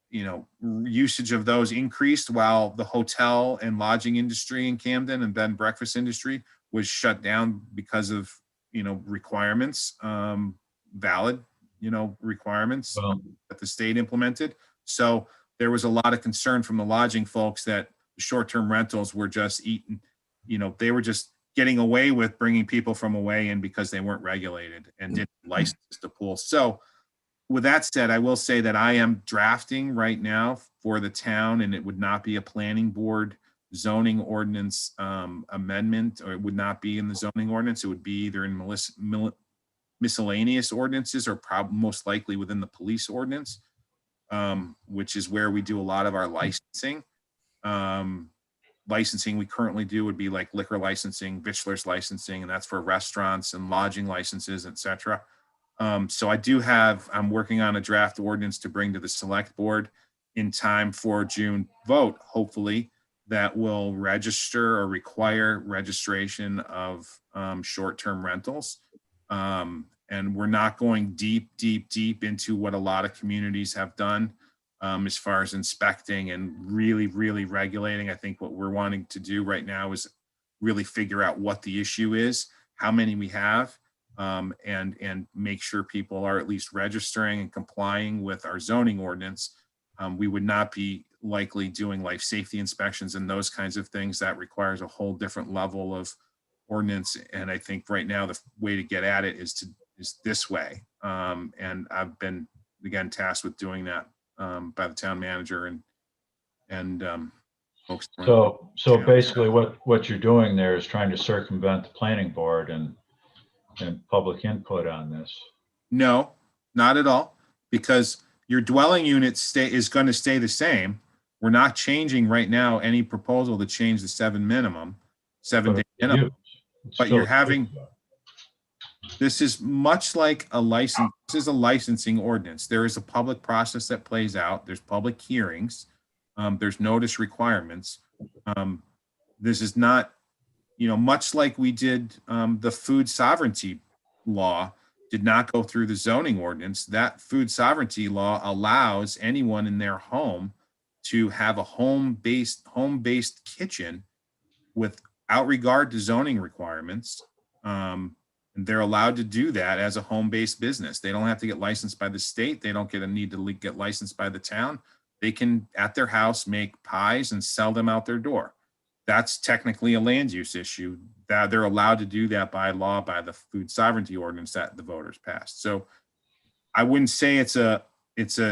you know, usage of those increased while the hotel and lodging industry in Camden and bed and breakfast industry was shut down because of, you know, requirements, valid, you know, requirements that the state implemented. So there was a lot of concern from the lodging folks that the short-term rentals were just eating, you know, they were just getting away with bringing people from away in because they weren't regulated and didn't license the pool. So with that said, I will say that I am drafting right now for the town, and it would not be a planning board zoning ordinance amendment, or it would not be in the zoning ordinance. It would be either in miscellaneous ordinances or most likely within the police ordinance, which is where we do a lot of our licensing. Licensing we currently do would be like liquor licensing, bachelor's licensing, and that's for restaurants and lodging licenses, etc. So I'm working on a draft ordinance to bring to the select board in time for June vote, hopefully, that will register or require registration of short-term rentals. And we're not going deep into what a lot of communities have done as far as inspecting and really regulating. I think what we're wanting to do right now is really figure out what the issue is, how many we have, and make sure people are at least registering and complying with our zoning ordinance. We would not be likely doing life safety inspections and those kinds of things. That requires a whole different level of ordinance. And I think right now the way to get at it is this way. And I've been, again, tasked with doing that by the town manager and folks. So basically what you're doing there is trying to circumvent the planning board and public input on this. No, not at all, because your dwelling unit is going to stay the same. We're not changing right now any proposal to change the 7 day minimum. But you're having, this is much like a license. This is a licensing ordinance. There is a public process that plays out. There's public hearings. There's notice requirements. This is not, much like we did the food sovereignty law did not go through the zoning ordinance. That food sovereignty law allows anyone in their home to have a home-based kitchen without regard to zoning requirements. And they're allowed to do that as a home-based business. They don't have to get licensed by the state. They don't need to get licensed by the town. They can, at their house, make pies and sell them out their door. That's technically a land use issue. That they're allowed to do that by law, by the food sovereignty ordinance that the voters passed. So I wouldn't say it's a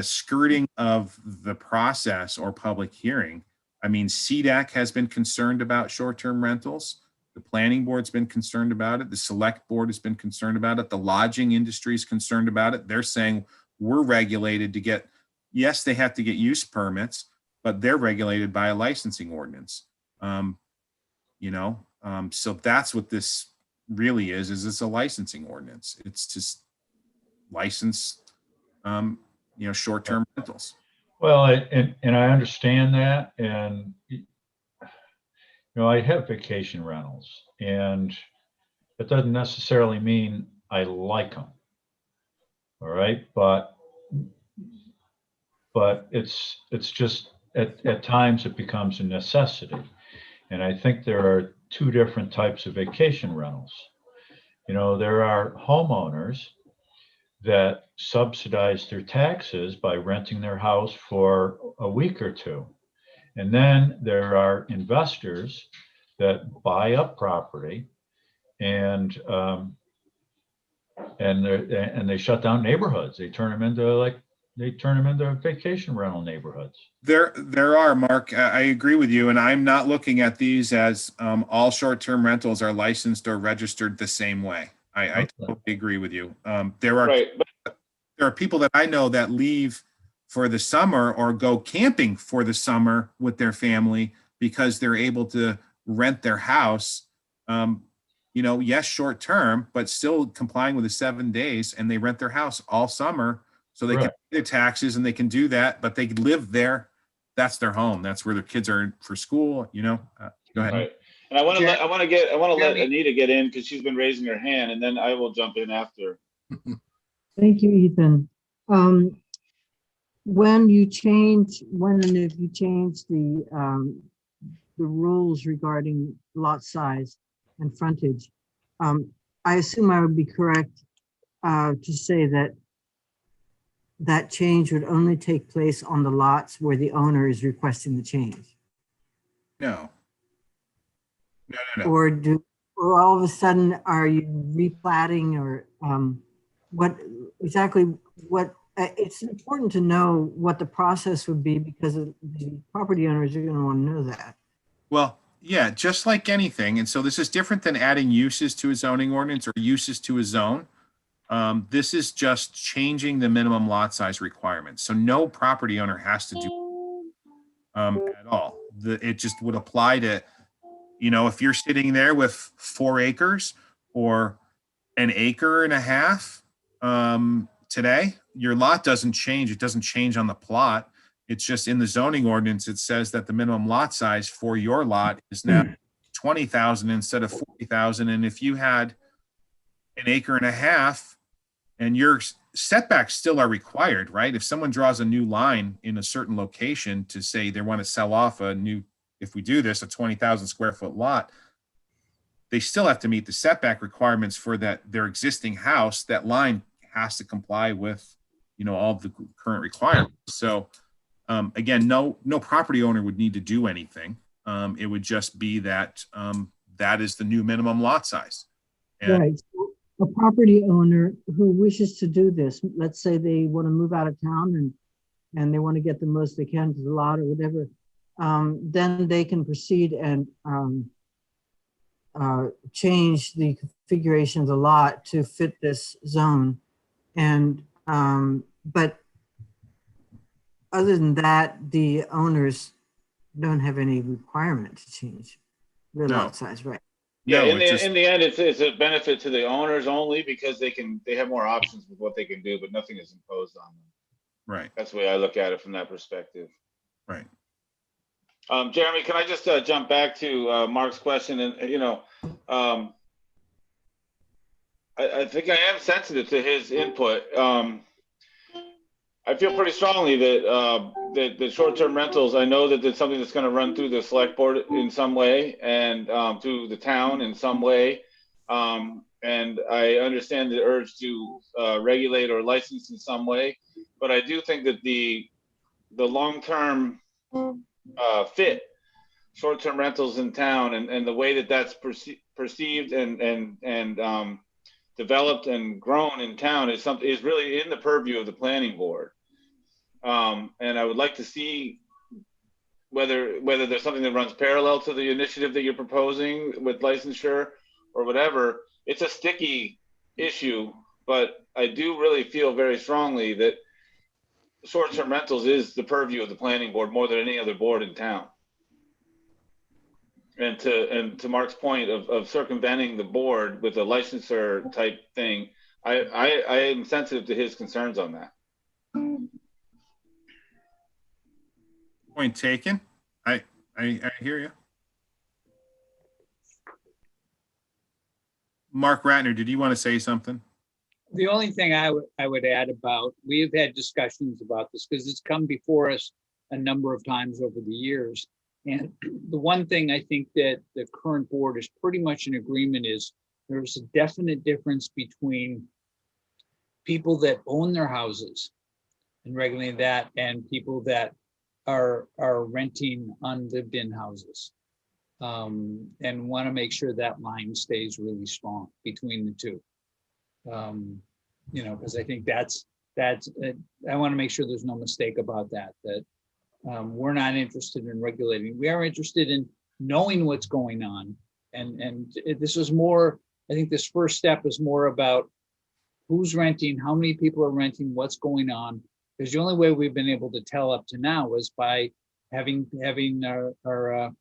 skirting of the process or public hearing. I mean, CDAC has been concerned about short-term rentals. The planning board's been concerned about it. The select board has been concerned about it. The lodging industry is concerned about it. They're saying we're regulated to get, yes, they have to get use permits, but they're regulated by a licensing ordinance. So that's what this really is it's a licensing ordinance. It's just license, short-term rentals. Well, and I understand that. And, I have vacation rentals, and it doesn't necessarily mean I like them. All right. But it's just at times it becomes a necessity. And I think there are two different types of vacation rentals. There are homeowners that subsidize their taxes by renting their house for a week or two. And then there are investors that buy up property and they shut down neighborhoods. They turn them into vacation rental neighborhoods. There are, Mark, I agree with you. And I'm not looking at these as all short-term rentals are licensed or registered the same way. I totally agree with you. There are people that I know that leave for the summer or go camping for the summer with their family because they're able to rent their house, yes, short term, but still complying with the 7 days, and they rent their house all summer so they can pay their taxes and they can do that, but they live there. That's their home. That's where their kids are for school, Go ahead. Right. And I want to let Anita get in because she's been raising her hand, and then I will jump in after. Thank you, Ethan. When and if you change the rules regarding lot size and frontage, I assume I would be correct to say that change would only take place on the lots where the owner is requesting the change. No. Or all of a sudden, are you replatting, or what it's important to know what the process would be because the property owners are going to want to know that. Well, yeah, just like anything. And so this is different than adding uses to a zoning ordinance or uses to a zone. This is just changing the minimum lot size requirements. So no property owner has to do at all. It just would apply to, if you're sitting there with 4 acres or an acre and a half today, your lot doesn't change. It doesn't change on the plot. It's just in the zoning ordinance, it says that the minimum lot size for your lot is now 20,000 instead of 40,000. And if you had an acre and a half and your setbacks still are required, right? If someone draws a new line in a certain location to say they want to sell off if we do this, a 20,000 square foot lot, they still have to meet the setback requirements for their existing house. That line has to comply with, all of the current requirements. So again, no property owner would need to do anything. It would just be that that is the new minimum lot size. And Right. A property owner who wishes to do this, let's say they want to move out of town and they want to get the most they can to the lot or whatever, then they can proceed and change the configuration of the lot to fit this zone. And but other than that, the owners don't have any requirement to change the lot size, right? Yeah, No, in the end, it's a benefit to the owners only because they have more options with what they can do, but nothing is imposed on them. right, That's the way I look at it from that perspective. right. Jeremy, can I just jump back to Mark's question? And I think I am sensitive to his input. I feel pretty strongly that the short-term rentals, I know that it's something that's going to run through the select board in some way and through the town in some way. And I understand the urge to regulate or license in some way, but I do think that the long-term fit short-term rentals in town and the way that that's perceived and developed and grown in town is really in the purview of the planning board. And I would like to see whether there's something that runs parallel to the initiative that you're proposing with licensure or whatever. It's a sticky issue, but I do really feel very strongly that short-term rentals is the purview of the planning board more than any other board in town. And to Mark's point of circumventing the board with a licensor type thing, I am sensitive to his concerns on that. Point taken. I hear you. Mark Ratner, did you want to say something? The only thing I would add about, we've had discussions about this because it's come before us a number of times over the years. And the one thing I think that the current board is pretty much in agreement is there's a definite difference between people that own their houses and regulating that and people that are renting unlived in houses. And want to make sure that line stays really strong between the two. Because I think that's I want to make sure there's no mistake about that we're not interested in regulating. We are interested in knowing what's going on. And this is more, I think this first step is more about who's renting, how many people are renting, what's going on. Because the only way we've been able to tell up to now is by having our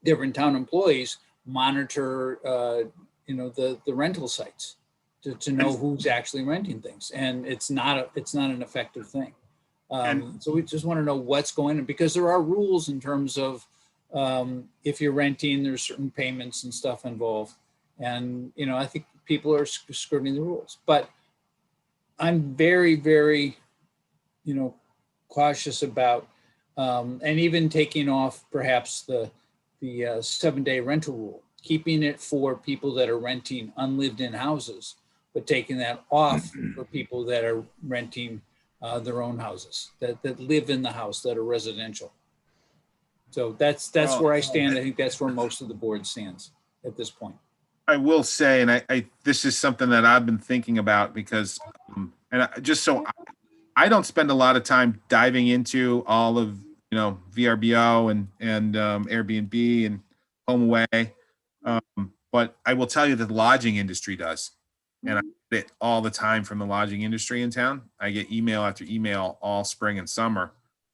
different town employees monitor, the rental sites to know who's actually renting things. And it's not an effective thing. So we just want to know what's going on because there are rules in terms of if you're renting, there's certain payments and stuff involved. And, I think people are skirting the rules, but I'm very, very, cautious about, and even taking off perhaps the 7-day rental rule, keeping it for people that are renting unlived in houses, but taking that off for people that are renting their own houses, that live in the house, that are residential. So that's where I stand. I think that's where most of the board stands at this point. I will say, and I this is something that I've been thinking about because, I don't spend a lot of time diving into all of, VRBO and Airbnb and HomeAway. But I will tell you that the lodging industry does. And I get it all the time from the lodging industry in town. I get email after email all spring and summer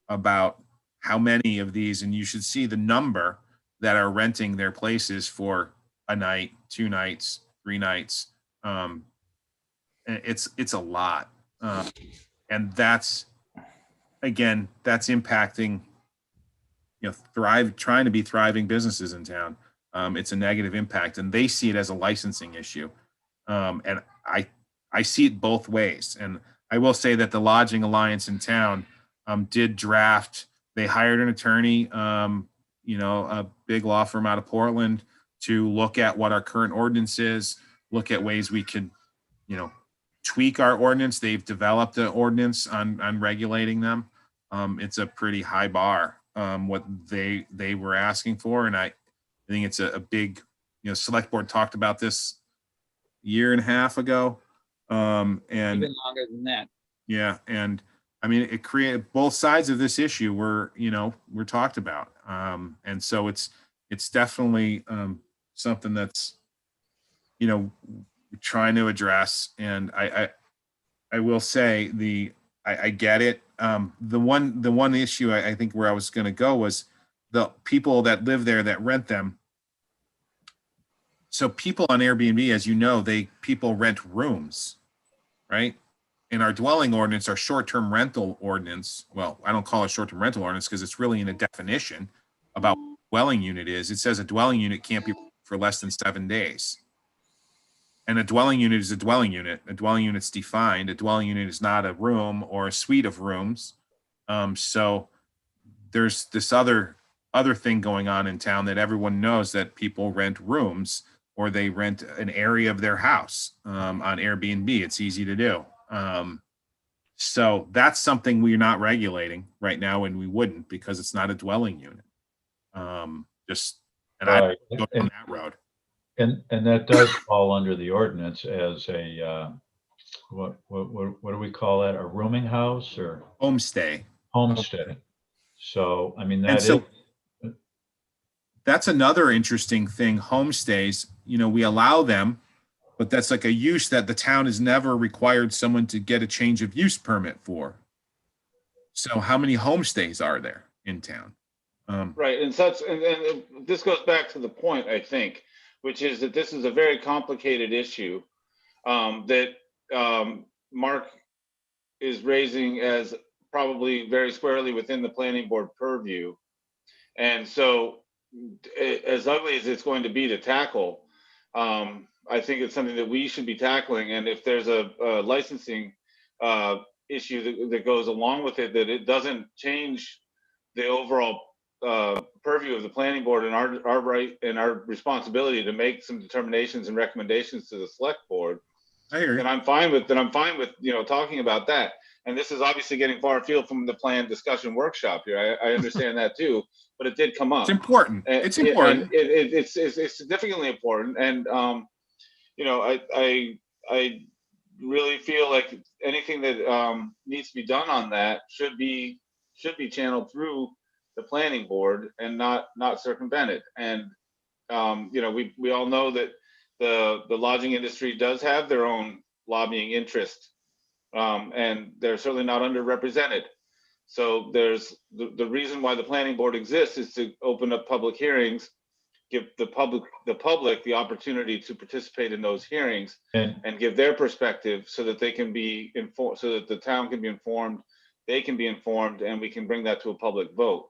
about how many of these, and you should see the number that are renting their places for a night, 2 nights, 3 nights. And it's a lot. And that's impacting, trying to be thriving businesses in town. It's a negative impact, and they see it as a licensing issue. And I see it both ways. And I will say that the Lodging Alliance in town did draft. They hired an attorney, a big law firm out of Portland, to look at what our current ordinance is, look at ways we could, tweak our ordinance. They've developed an ordinance on regulating them. It's a pretty high bar, what they were asking for. And I think it's a big, select board talked about this a year and a half ago. And Even longer than that. yeah. And I mean, it created both sides of this issue were talked about. And so it's definitely something that's, trying to address. And I will say I get it. The one issue I think where I was going to go was the people that live there that rent them. So people on Airbnb, as you know, people rent rooms, right? In our dwelling ordinance, our short-term rental ordinance, well, I don't call it short-term rental ordinance because it's really in a definition about what a dwelling unit is. It says a dwelling unit can't be for less than 7 days. And a dwelling unit is a dwelling unit. A dwelling unit's defined. A dwelling unit is not a room or a suite of rooms. So there's this other thing going on in town that everyone knows, that people rent rooms or they rent an area of their house on Airbnb. It's easy to do. So that's something we're not regulating right now, and we wouldn't, because it's not a dwelling unit. I Right. go down that road. And that does fall under the ordinance as a, what do we call that? A rooming house or Homestay. homestead? So, I mean, And that so is, that's another interesting thing. Homestays, we allow them, but that's like a use that the town has never required someone to get a change of use permit for. So how many homestays are there in town? Right, and this goes back to the point, I think, which is that this is a very complicated issue that Mark is raising as probably very squarely within the planning board purview. And so, as ugly as it's going to be to tackle, I think it's something that we should be tackling. And if there's a licensing issue that goes along with it, that it doesn't change the overall purview of the planning board and our right and our responsibility to make some determinations and recommendations to the select board, I hear you. then I'm fine with talking about that. And this is obviously getting far afield from the planned discussion workshop here. I understand that too, but it did come up. It's important. It's important. It's significantly important. And I really feel like anything that needs to be done on that should be channeled through the planning board and not circumvented. And we all know that the lodging industry does have their own lobbying interest, and they're certainly not underrepresented. So there's the reason why the planning board exists is to open up public hearings, give the public the opportunity to participate in those hearings and give their perspective so that they can be informed, so that the town can be informed, they can be informed, and we can bring that to a public vote.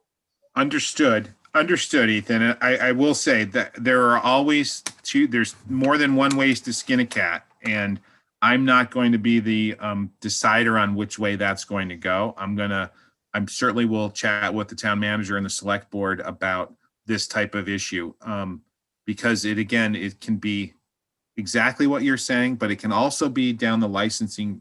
Understood, Ethan. I will say that there are always there's more than one ways to skin a cat, and I'm not going to be the decider on which way that's going to go. I certainly will chat with the town manager and the select board about this type of issue, because it can be exactly what you're saying, but it can also be down the licensing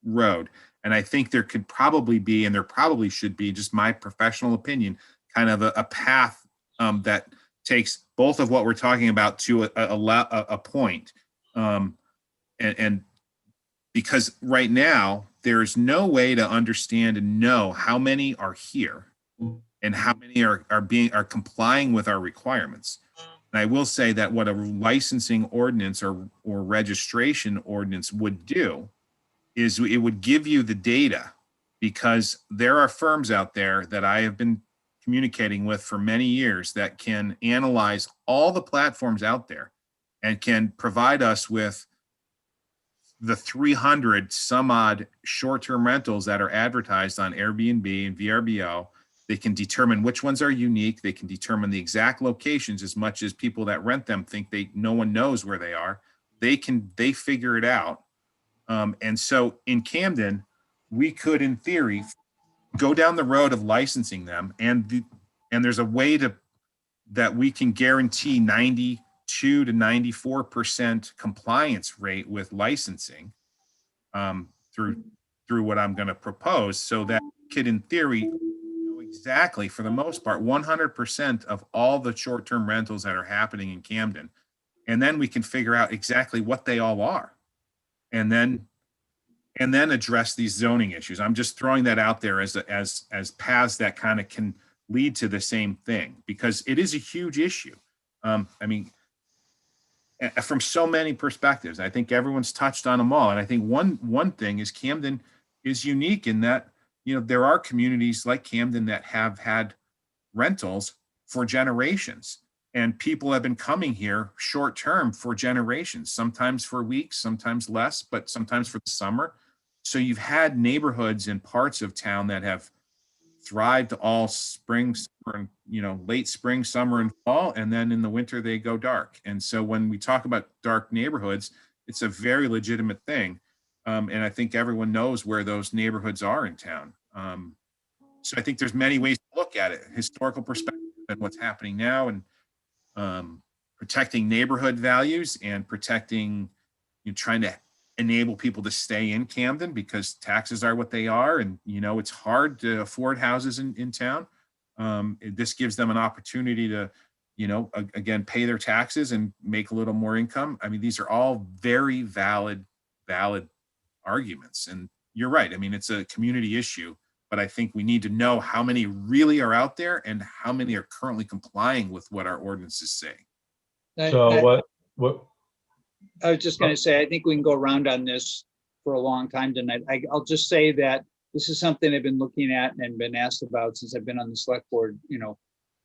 road. And I think there could probably be, and there probably should be, just my professional opinion, kind of a path that takes both of what we're talking about to a point. And because right now there's no way to understand and know how many are here and how many are complying with our requirements. And I will say that what a licensing ordinance or registration ordinance would do is it would give you the data, because there are firms out there that I have been communicating with for many years that can analyze all the platforms out there and can provide us with the 300 some odd short-term rentals that are advertised on Airbnb and VRBO. They can determine which ones are unique. They can determine the exact locations, as much as people that rent them think no one knows where they are. They figure it out. And so in Camden, we could, in theory, go down the road of licensing them, and there's a way that we can guarantee 92 to 94% compliance rate with licensing through what I'm going to propose, so that we could, in theory, know exactly, for the most part, 100% of all the short-term rentals that are happening in Camden, and then we can figure out exactly what they all are, and then address these zoning issues. I'm just throwing that out there as paths that kind of can lead to the same thing, because it is a huge issue. I mean, from so many perspectives, I think everyone's touched on them all. And I think one thing is Camden is unique in that, there are communities like Camden that have had rentals for generations, and people have been coming here short term for generations, sometimes for weeks, sometimes less, but sometimes for the summer. So you've had neighborhoods and parts of town that have thrived all spring, summer, late spring, summer, and fall, and then in the winter they go dark. And so when we talk about dark neighborhoods, it's a very legitimate thing, and I think everyone knows where those neighborhoods are in town. So I think there's many ways to look at it: historical perspective and what's happening now, and protecting neighborhood values and protecting, trying to enable people to stay in Camden, because taxes are what they are, and it's hard to afford houses in town. This gives them an opportunity to, again, pay their taxes and make a little more income. I mean, these are all very valid arguments, and you're right. I mean, it's a community issue, but I think we need to know how many really are out there and how many are currently complying with what our ordinances say. So what? I was just going to say, I think we can go around on this for a long time tonight. I'll just say that this is something I've been looking at and been asked about since I've been on the select board,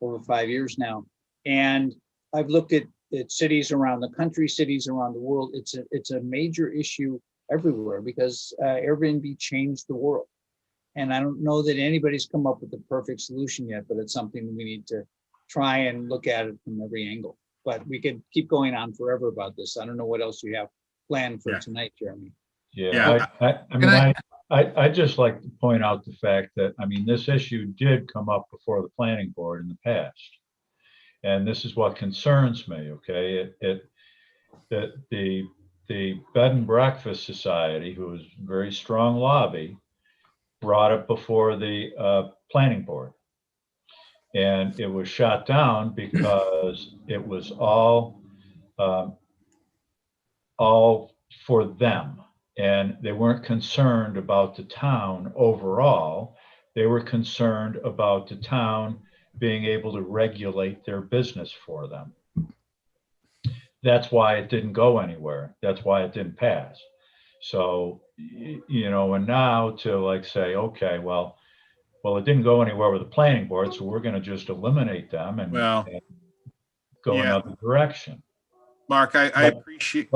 over 5 years now. And I've looked at cities around the country, cities around the world. It's a major issue everywhere, because Airbnb changed the world. And I don't know that anybody's come up with the perfect solution yet, but it's something we need to try and look at it from every angle. But we could keep going on forever about this. I don't know what else you have planned for tonight, Jeremy. Yeah. I'd just like to point out the fact that, this issue did come up before the planning board in the past. And this is what concerns me, okay? That the Bed and Breakfast Society, who is a very strong lobby, brought it before the planning board. And it was shot down because it was all for them. And they weren't concerned about the town overall. They were concerned about the town being able to regulate their business for them. That's why it didn't go anywhere. That's why it didn't pass. So, and now to say, okay, well, it didn't go anywhere with the planning board, so we're going to just eliminate them and go another direction. Mark, I appreciate.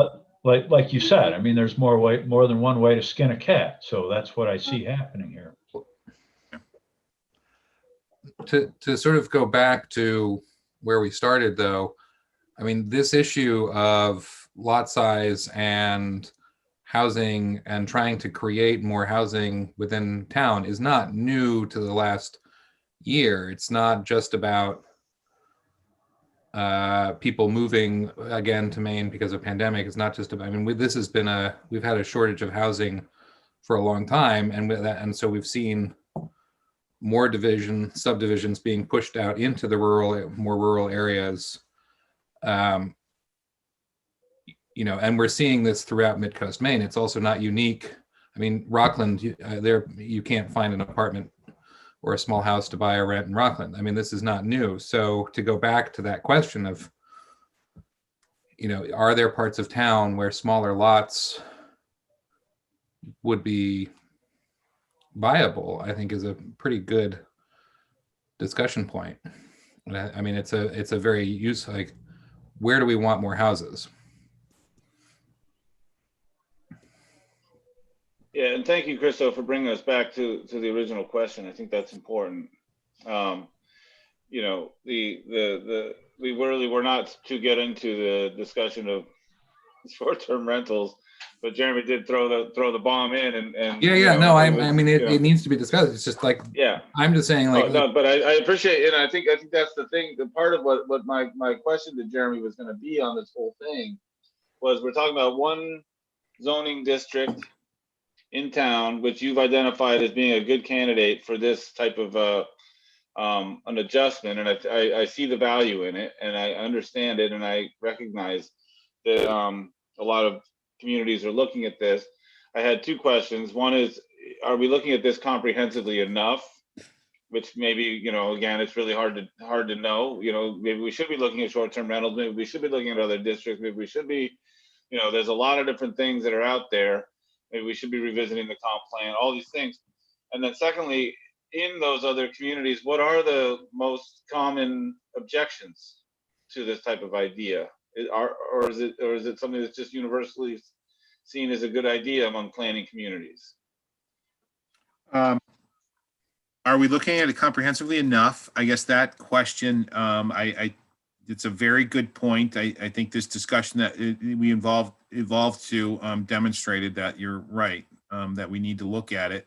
Like you said, there's more than one way to skin a cat. So that's what I see happening here. To sort of go back to where we started, though, this issue of lot size and housing and trying to create more housing within town is not new to the last year. It's not just about people moving again to Maine because of pandemic. It's not just about, this has been we've had a shortage of housing for a long time. And with that, and so we've seen more subdivisions being pushed out into the more rural areas. And we're seeing this throughout Mid-Coast Maine. It's also not unique. I mean, Rockland, you can't find an apartment or a small house to buy or rent in Rockland. I mean, this is not new. So to go back to that question of, are there parts of town where smaller lots would be viable, I think is a pretty good discussion point. I mean, it's a very like, where do we want more houses? Yeah, and thank you, Christo, for bringing us back to the original question. I think that's important. We really were not to get into the discussion of short-term rentals, but Jeremy did throw the bomb in, and I mean, it needs to be discussed. It's just like, yeah, I'm just saying, like, no, but I appreciate it, and I think that's the thing. The part of what my question to Jeremy was going to be on this whole thing was, we're talking about one zoning district in town, which you've identified as being a good candidate for this type of an adjustment, and I see the value in it, and I understand it, and I recognize that a lot of communities are looking at this. I had two questions. One is, are we looking at this comprehensively enough? Which maybe, again, it's really hard to know. Maybe we should be looking at short-term rentals. Maybe we should be looking at other districts. Maybe we should be, there's a lot of different things that are out there. Maybe we should be revisiting the comp plan, all these things. And then secondly, in those other communities, what are the most common objections to this type of idea? Or is it something that's just universally seen as a good idea among planning communities? Are we looking at it comprehensively enough? I guess that question, it's a very good point. I think this discussion that we evolved to demonstrated that you're right, that we need to look at it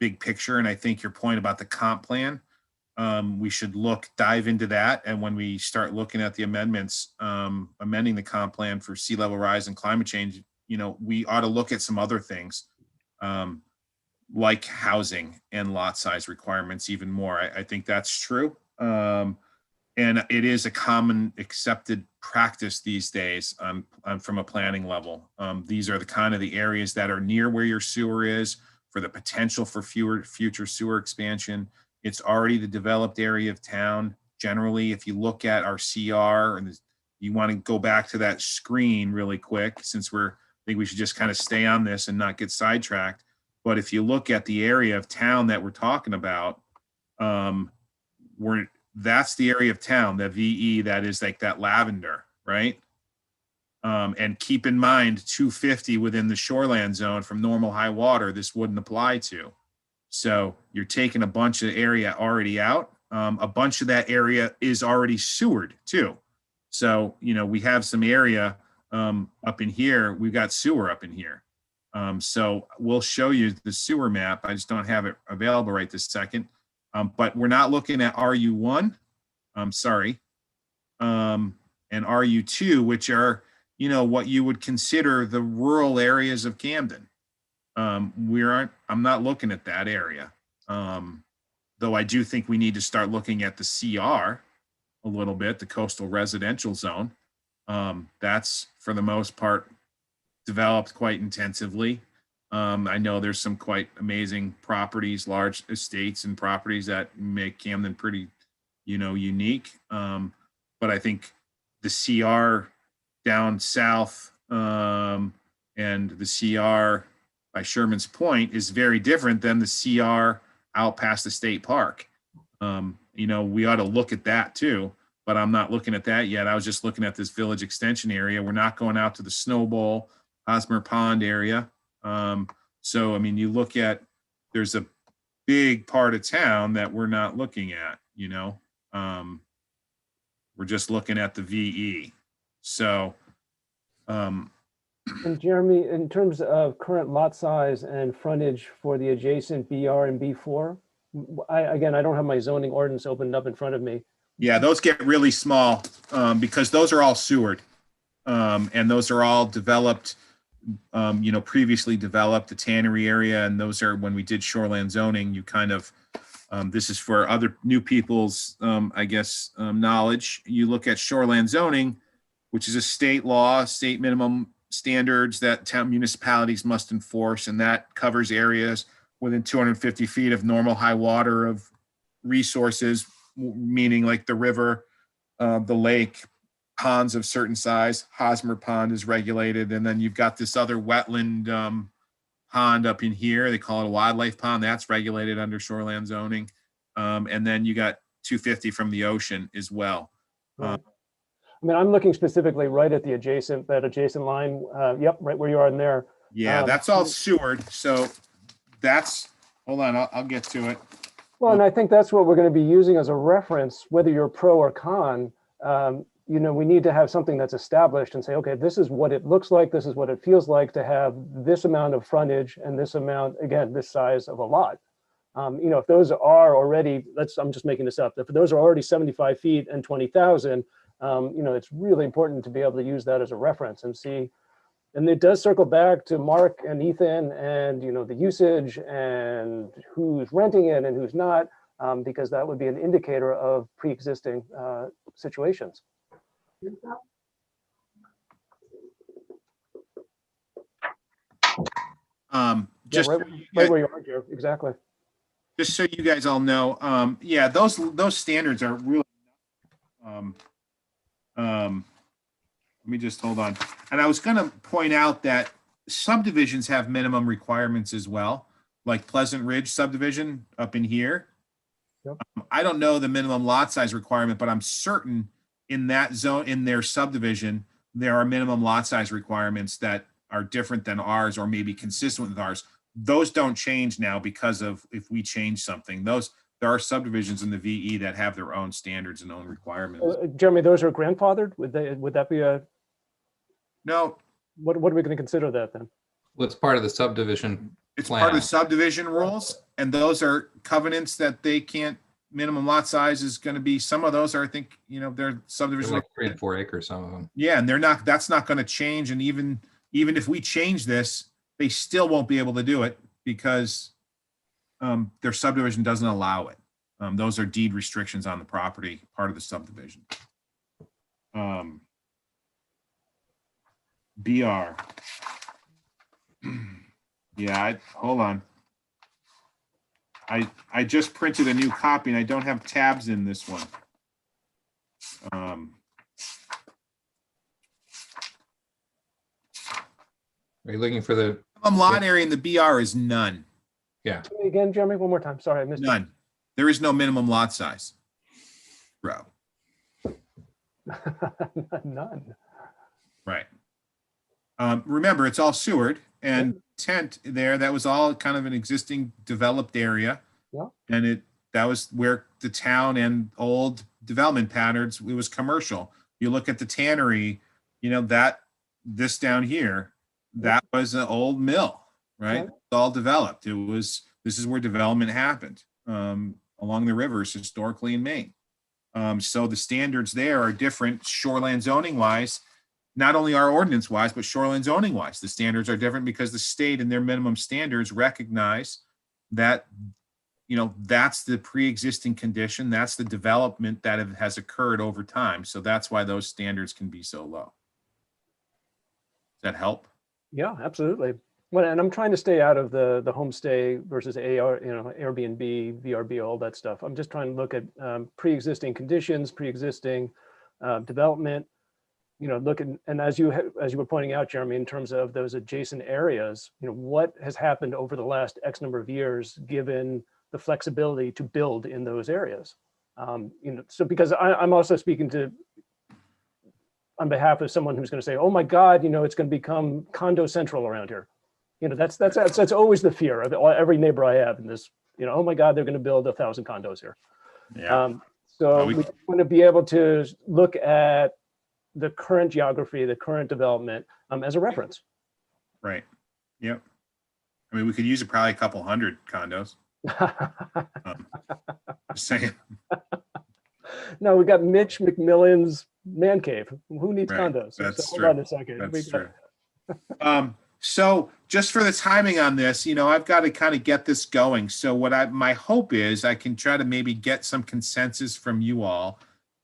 big picture. And I think your point about the comp plan, we should dive into that. And when we start looking at the amendments, amending the comp plan for sea level rise and climate change, we ought to look at some other things, like housing and lot size requirements even more. I think that's true. And it is a common accepted practice these days from a planning level. These are the areas that are near where your sewer is, for the potential for future sewer expansion. It's already the developed area of town. Generally, if you look at our CR, and you want to go back to that screen really quick, since I think we should just kind of stay on this and not get sidetracked. But if you look at the area of town that we're talking about, that's the area of town, the VE, that is like that lavender, right? And keep in mind, 250 within the shoreland zone from normal high water, this wouldn't apply to. So you're taking a bunch of area already out. A bunch of that area is already sewered too. So, we have some area up in here. We've got sewer up in here. So we'll show you the sewer map. I just don't have it available right this second. But we're not looking at RU1, and RU2, which are, what you would consider the rural areas of Camden. I'm not looking at that area. Though I do think we need to start looking at the CR a little bit, the coastal residential zone. That's for the most part developed quite intensively. I know there's some quite amazing properties, large estates and properties that make Camden pretty, unique. But I think the CR down south and the CR by Sherman's Point is very different than the CR out past the state park. We ought to look at that too, but I'm not looking at that yet. I was just looking at this village extension area. We're not going out to the Snow Bowl, Hosmer Pond area. So, you look at, there's a big part of town that we're not looking at, we're just looking at the VE. So, And Jeremy, in terms of current lot size and frontage for the adjacent BR and B4, I don't have my zoning ordinance opened up in front of me. yeah, those get really small because those are all sewered. And those are all developed, previously developed, the tannery area. And those are, when we did shoreland zoning, you kind of, this is for other new people's, knowledge. You look at shoreland zoning, which is a state law, state minimum standards that town municipalities must enforce, and that covers areas within 250 feet of normal high water of resources, meaning like the river, the lake, ponds of certain size. Hosmer Pond is regulated, and then you've got this other wetland pond up in here. They call it a wildlife pond. That's regulated under shoreland zoning. And then you got 250 from the ocean as well. Right. I mean, I'm looking specifically right at that adjacent line. Yep, right where you are in there. Yeah, that's all sewered. So that's, hold on, I'll get to it. Well, and I think that's what we're going to be using as a reference, whether you're pro or con. You know, we need to have something that's established and say, okay, this is what it looks like. This is what it feels like to have this amount of frontage and this amount, again, this size of a lot. You know, if those are already, I'm just making this up. If those are already 75 feet and 20,000, you know, it's really important to be able to use that as a reference and see. And it does circle back to Mark and Ethan and, you know, the usage and who's renting it and who's not, because that would be an indicator of pre-existing situations. Just, right where you are, Joe. Exactly. just so you guys all know, yeah, those standards are really, let me just hold on. And I was going to point out that subdivisions have minimum requirements as well, like Pleasant Ridge subdivision up in here. Yep. I don't know the minimum lot size requirement, but I'm certain in that zone, in their subdivision, there are minimum lot size requirements that are different than ours or maybe consistent with ours. Those don't change now because of if we change something. There are subdivisions in the VE that have their own standards and own requirements. Jeremy, those are grandfathered? Would that be a, No, what are we going to consider that then? Well, it's part of the subdivision it's plan. part of the subdivision rules, and those are covenants that they can't, minimum lot size is going to be, some of those are, I think, you know, they're They're subdivision. like 3 and 4 acres, some of them. Yeah, and that's not going to change. And even if we change this, they still won't be able to do it because their subdivision doesn't allow it. Those are deed restrictions on the property, part of the subdivision. BR. Yeah, hold on. I just printed a new copy and I don't have tabs in this one. Are you looking for the Minimum lot area in the BR is none. Yeah. Say again, Jeremy, one more time. Sorry, I missed it. None. There is no minimum lot size. Bro. None. Right. Remember, it's all sewered and tent there. That was all kind of an existing developed area. Yeah. And that was where the town and old development patterns, it was commercial. You look at the tannery, you know, this down here, that was an old mill, right? Yeah. It's all developed. This is where development happened along the rivers historically in Maine. So the standards there are different shoreland zoning wise, not only our ordinance wise, but shoreline zoning wise. The standards are different because the state and their minimum standards recognize that, you know, that's the pre-existing condition. That's the development that has occurred over time. So that's why those standards can be so low. Does that help? Yeah, absolutely. Well, and I'm trying to stay out of the homestay versus Airbnb, VRB, all that stuff. I'm just trying to look at pre-existing conditions, pre-existing development. You know, look at, and as you were pointing out, Jeremy, in terms of those adjacent areas, you know, what has happened over the last X number of years, given the flexibility to build in those areas. You know, so because I'm also speaking on behalf of someone who's going to say, oh my God, you know, it's going to become condo central around here. You know, that's always the fear of every neighbor I have in this, you know, oh my God, they're going to build 1,000 condos here. Yeah. So we want to be able to look at the current geography, the current development as a reference. Right. Yep. I mean, we could use probably a couple hundred condos. Just saying. No, we got Mitch McMillan's man cave. Who needs Right. condos? That's so true. Hold on a second. That's true. So just for the timing on this, you know, I've got to kind of get this going. So my hope is I can try to maybe get some consensus from you all.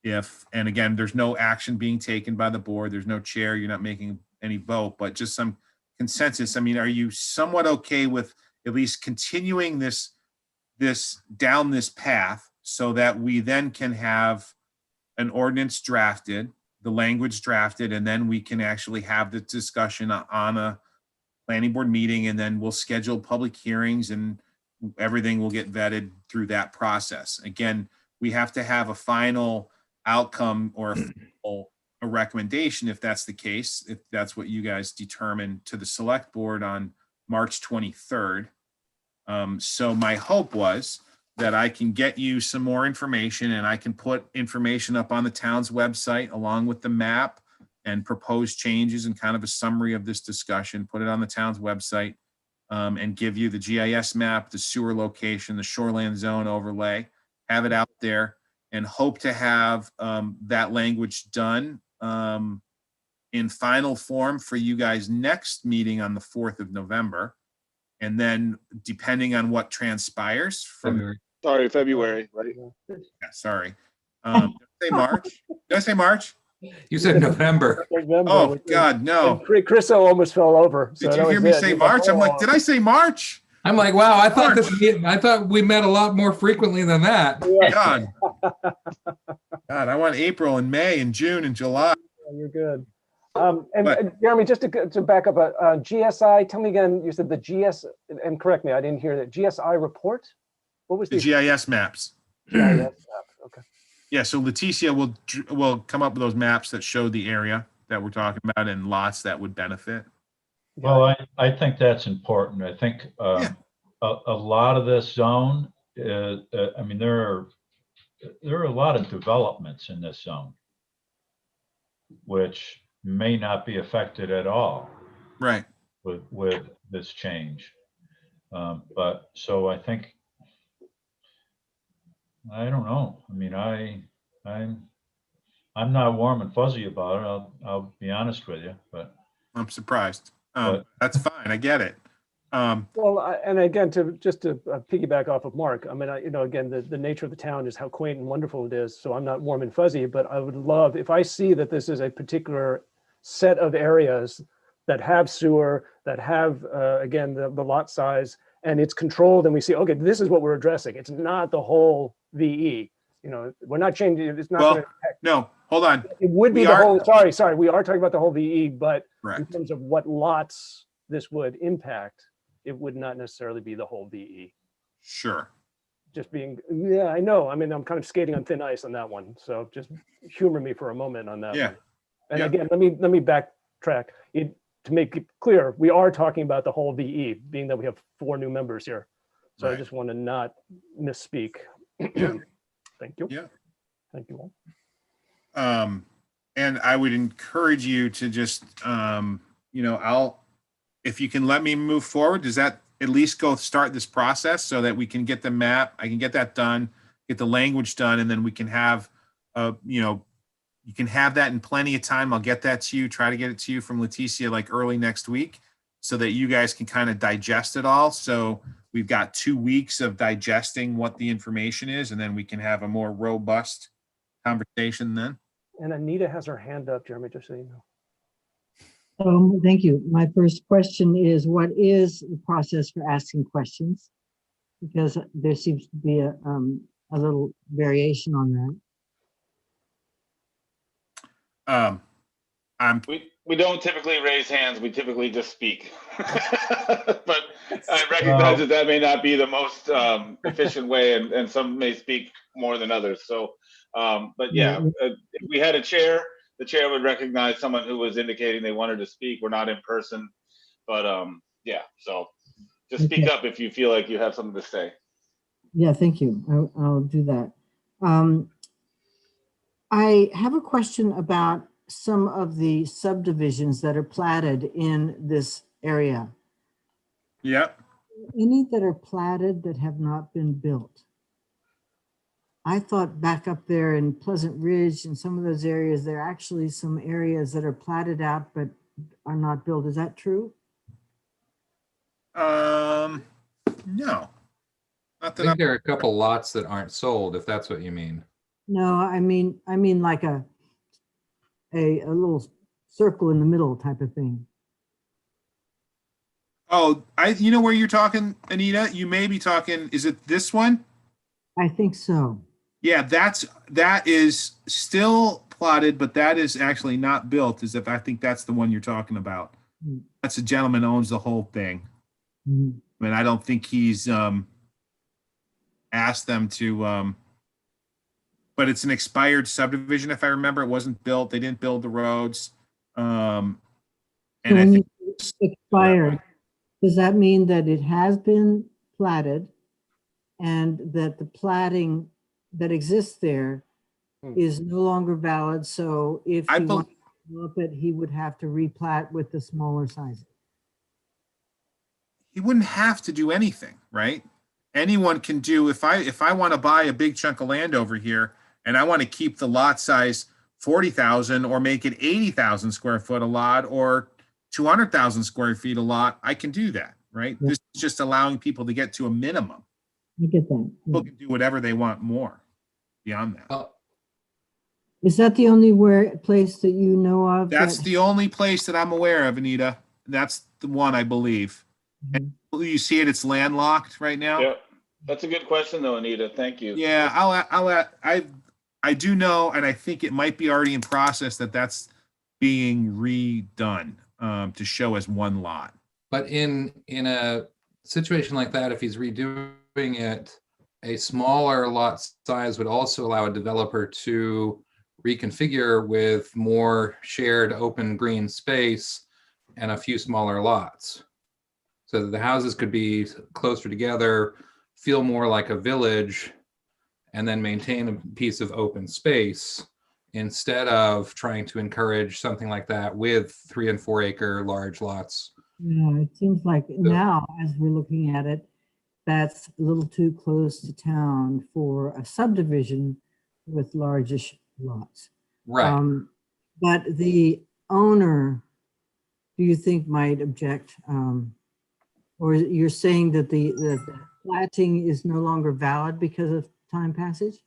And again, there's no action being taken by the board. There's no chair. You're not making any vote, but just some consensus. I mean, are you somewhat okay with at least continuing this down this path so that we then can have an ordinance drafted, the language drafted, and then we can actually have the discussion on a planning board meeting, and then we'll schedule public hearings and everything will get vetted through that process. Again, we have to have a final outcome or a recommendation if that's the case, if that's what you guys determine, to the select board on March 23rd. So my hope was that I can get you some more information, and I can put information up on the town's website along with the map and proposed changes and kind of a summary of this discussion, put it on the town's website, and give you the GIS map, the sewer location, the shoreland zone overlay, have it out there, and hope to have that language done in final form for you guys next meeting on the 4th of November. And then depending on what transpires from, February, right? yeah, sorry. Did I say March? Did I say March? You said November. Oh, God, no. And Chris almost fell over. So Did that you hear was me it. say He was March? I'm like, "Oh." did I say March? I'm like, wow, I thought March. I thought we met a lot more frequently than that. Yeah, God. God, I want April and May and June and July. you're good. But- And Jeremy, just to back up, GSI, tell me again, you said the GS, and correct me, I didn't hear that. GSI report? What was The the GIS maps. GIS map? Okay. Yeah, so Leticia will come up with those maps that show the area that we're talking about and lots that would benefit. Well, I think that's important. I think Yeah. a lot of this zone is, I mean, there are a lot of developments in this zone, which may not be affected at all Right. with this change. But so I think, I don't know. I mean, I'm not warm and fuzzy about it. I'll be honest with you, but. I'm surprised. But- That's fine. I get it. Well, and again, to piggyback off of Mark, I mean, again, the nature of the town is how quaint and wonderful it is. So I'm not warm and fuzzy, but I would love, if I see that this is a particular set of areas that have sewer, that have, again, the lot size, and it's controlled, and we see, okay, this is what we're addressing. It's not the whole VE. We're not changing, it's not Well, gonna affect. no, hold on. It would be we the are- whole, sorry, we are talking about the whole VE, but in Correct. terms of what lots this would impact, it would not necessarily be the whole VE. Sure. Just being, yeah, I know. I mean, I'm kind of skating on thin ice on that one. So just humor me for a moment on that Yeah. one. And Yeah. again, let me backtrack. To make it clear, we are talking about the whole VE, being that we have 4 new members here. So I Right. just want to not misspeak. Yeah. Thank you. Yeah. Thank you all. And I would encourage you to just, if you can let me move forward, does that at least start this process so that we can get the map, I can get that done, get the language done, and then we can have, you can have that in plenty of time. I'll get that to you, try to get it to you from Leticia like early next week so that you guys can kind of digest it all. So we've got 2 weeks of digesting what the information is, and then we can have a more robust conversation then. And Anita has her hand up, Jeremy, just so you know. Thank you. My first question is, what is the process for asking questions? Because there seems to be a little variation on that. We don't typically raise hands. We typically just speak. But I recognize that may not be the most efficient way, and some may speak more than others. So, but yeah, if we had a chair, the chair would recognize someone who was indicating they wanted to speak. We're not in person, but yeah. So just speak up if you feel like you have something to say. Yeah, thank you. I'll do that. I have a question about some of the subdivisions that are platted in this area. Yep. Any that are platted that have not been built? I thought back up there in Pleasant Ridge and some of those areas, there are actually some areas that are platted out but are not built. Is that true? No. Not I that think there are a couple lots that aren't sold, if that's what you mean. No, I mean like a little circle in the middle type of thing. Oh, you know where you're talking, Anita? You may be talking, is it this one? I think so. Yeah, that is still plotted, but that is actually not built, I think that's the one you're talking about. Mm. That's a gentleman owns the whole thing. Mhm. I mean, I don't think he's asked them to but it's an expired subdivision, if I remember. It wasn't built. They didn't build the roads. And So I when think you say expired, does that mean that it has been platted and that the platting that exists there is no longer valid? So if I he bel- wanted to develop it, he would have to replat with the smaller size. he wouldn't have to do anything, right? Anyone can do, if I want to buy a big chunk of land over here and I want to keep the lot size 40,000 or make it 80,000 square foot a lot or 200,000 square feet a lot, I can do that, right? Yeah. This is just allowing people to get to a minimum. I get that. Yeah. People can do whatever they want more beyond that. Oh, Is that the only place that you know of? That's that- the only place that I'm aware of, Anita. That's the one, I believe. Mhm. You see it, it's landlocked right now? Yep. That's a good question though, Anita. Thank you. Yeah, I do know, and I think it might be already in process that that's being redone to show as one lot. but in a situation like that, if he's redoing it, a smaller lot size would also allow a developer to reconfigure with more shared open green space and a few smaller lots. So that the houses could be closer together, feel more like a village, and then maintain a piece of open space instead of trying to encourage something like that with 3 and 4 acre large lots. Yeah, it seems like now, as we're looking at it, that's a little too close to town for a subdivision with largish lots. Right. But the owner, do you think might object? Or you're saying that the platting is no longer valid because of time passage?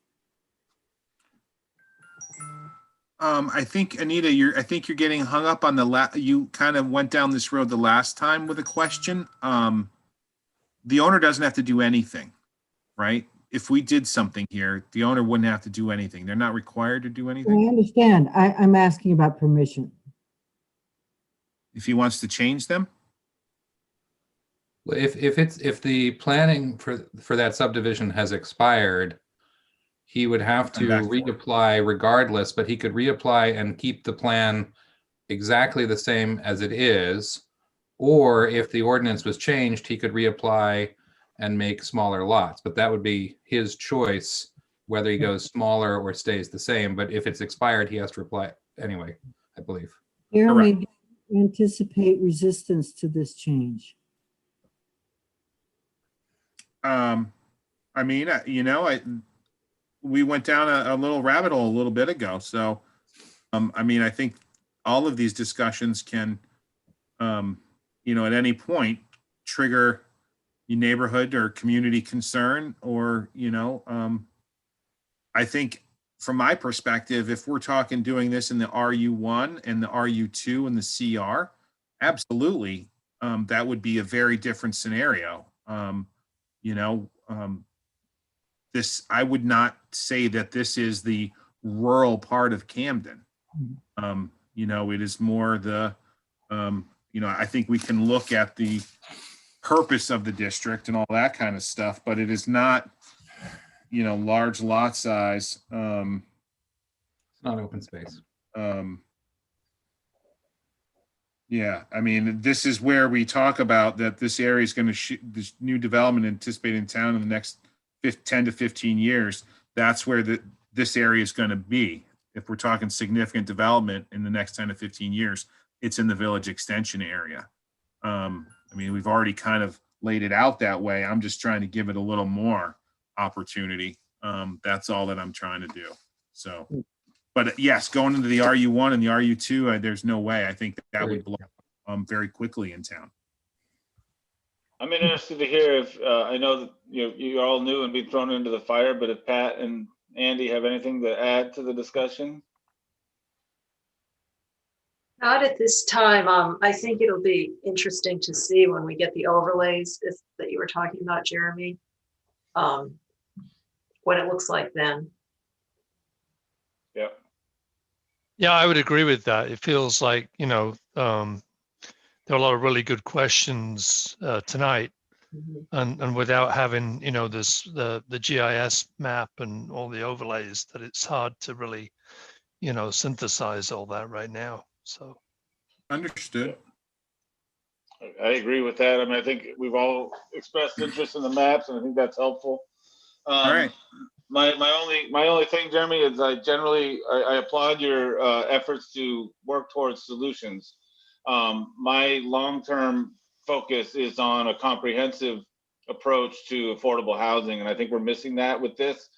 I think, Anita, I think you're getting hung up on you kind of went down this road the last time with a question. The owner doesn't have to do anything, right? If we did something here, the owner wouldn't have to do anything. They're not required to do I anything. understand. I'm asking about permission. If he wants to change them, If the planning for that subdivision has expired, he would have to Come back for it. reapply regardless, but he could reapply and keep the plan exactly the same as it is. Or if the ordinance was changed, he could reapply and make smaller lots, but that would be his choice, whether he goes smaller or stays the same. But if it's expired, he has to apply anyway, I believe. Jeremy, do you anticipate resistance to this change? I mean, we went down a little rabbit hole a little bit ago. So, I mean, I think all of these discussions can, at any point trigger your neighborhood or community concern, or, I think from my perspective, if we're talking doing this in the RU1 and the RU2 and the CR, absolutely, that would be a very different scenario. I would not say that this is the rural part of Camden. It is more I think we can look at the purpose of the district and all that kind of stuff, but it is not, large lot size. It's not open space. Yeah, I mean, this is where we talk about that this area is going to this new development anticipated in town in the next 10 to 15 years. That's where this area is going to be. If we're talking significant development in the next 10 to 15 years, it's in the village extension area. I mean, we've already kind of laid it out that way. I'm just trying to give it a little more opportunity. That's all that I'm trying to do. So, but yes, going into the RU1 and the RU2, there's no way. I think that would blow very quickly in town. I'm interested to hear if, I know that you're all new and being thrown into the fire, but if Pat and Andy have anything to add to the discussion? Not at this time. I think it'll be interesting to see when we get the overlays that you were talking about, Jeremy. What it looks like then. Yep. Yeah, I would agree with that. It feels like, there are a lot of really good questions tonight, Mhm. and without having, the GIS map and all the overlays, that it's hard to really, synthesize all that right now. So. Understood. I agree with that. I mean, I think we've all expressed interest in the maps, and I think that's helpful. All right. My only thing, Jeremy, is I applaud your efforts to work towards solutions. My long-term focus is on a comprehensive approach to affordable housing, and I think we're missing that with this.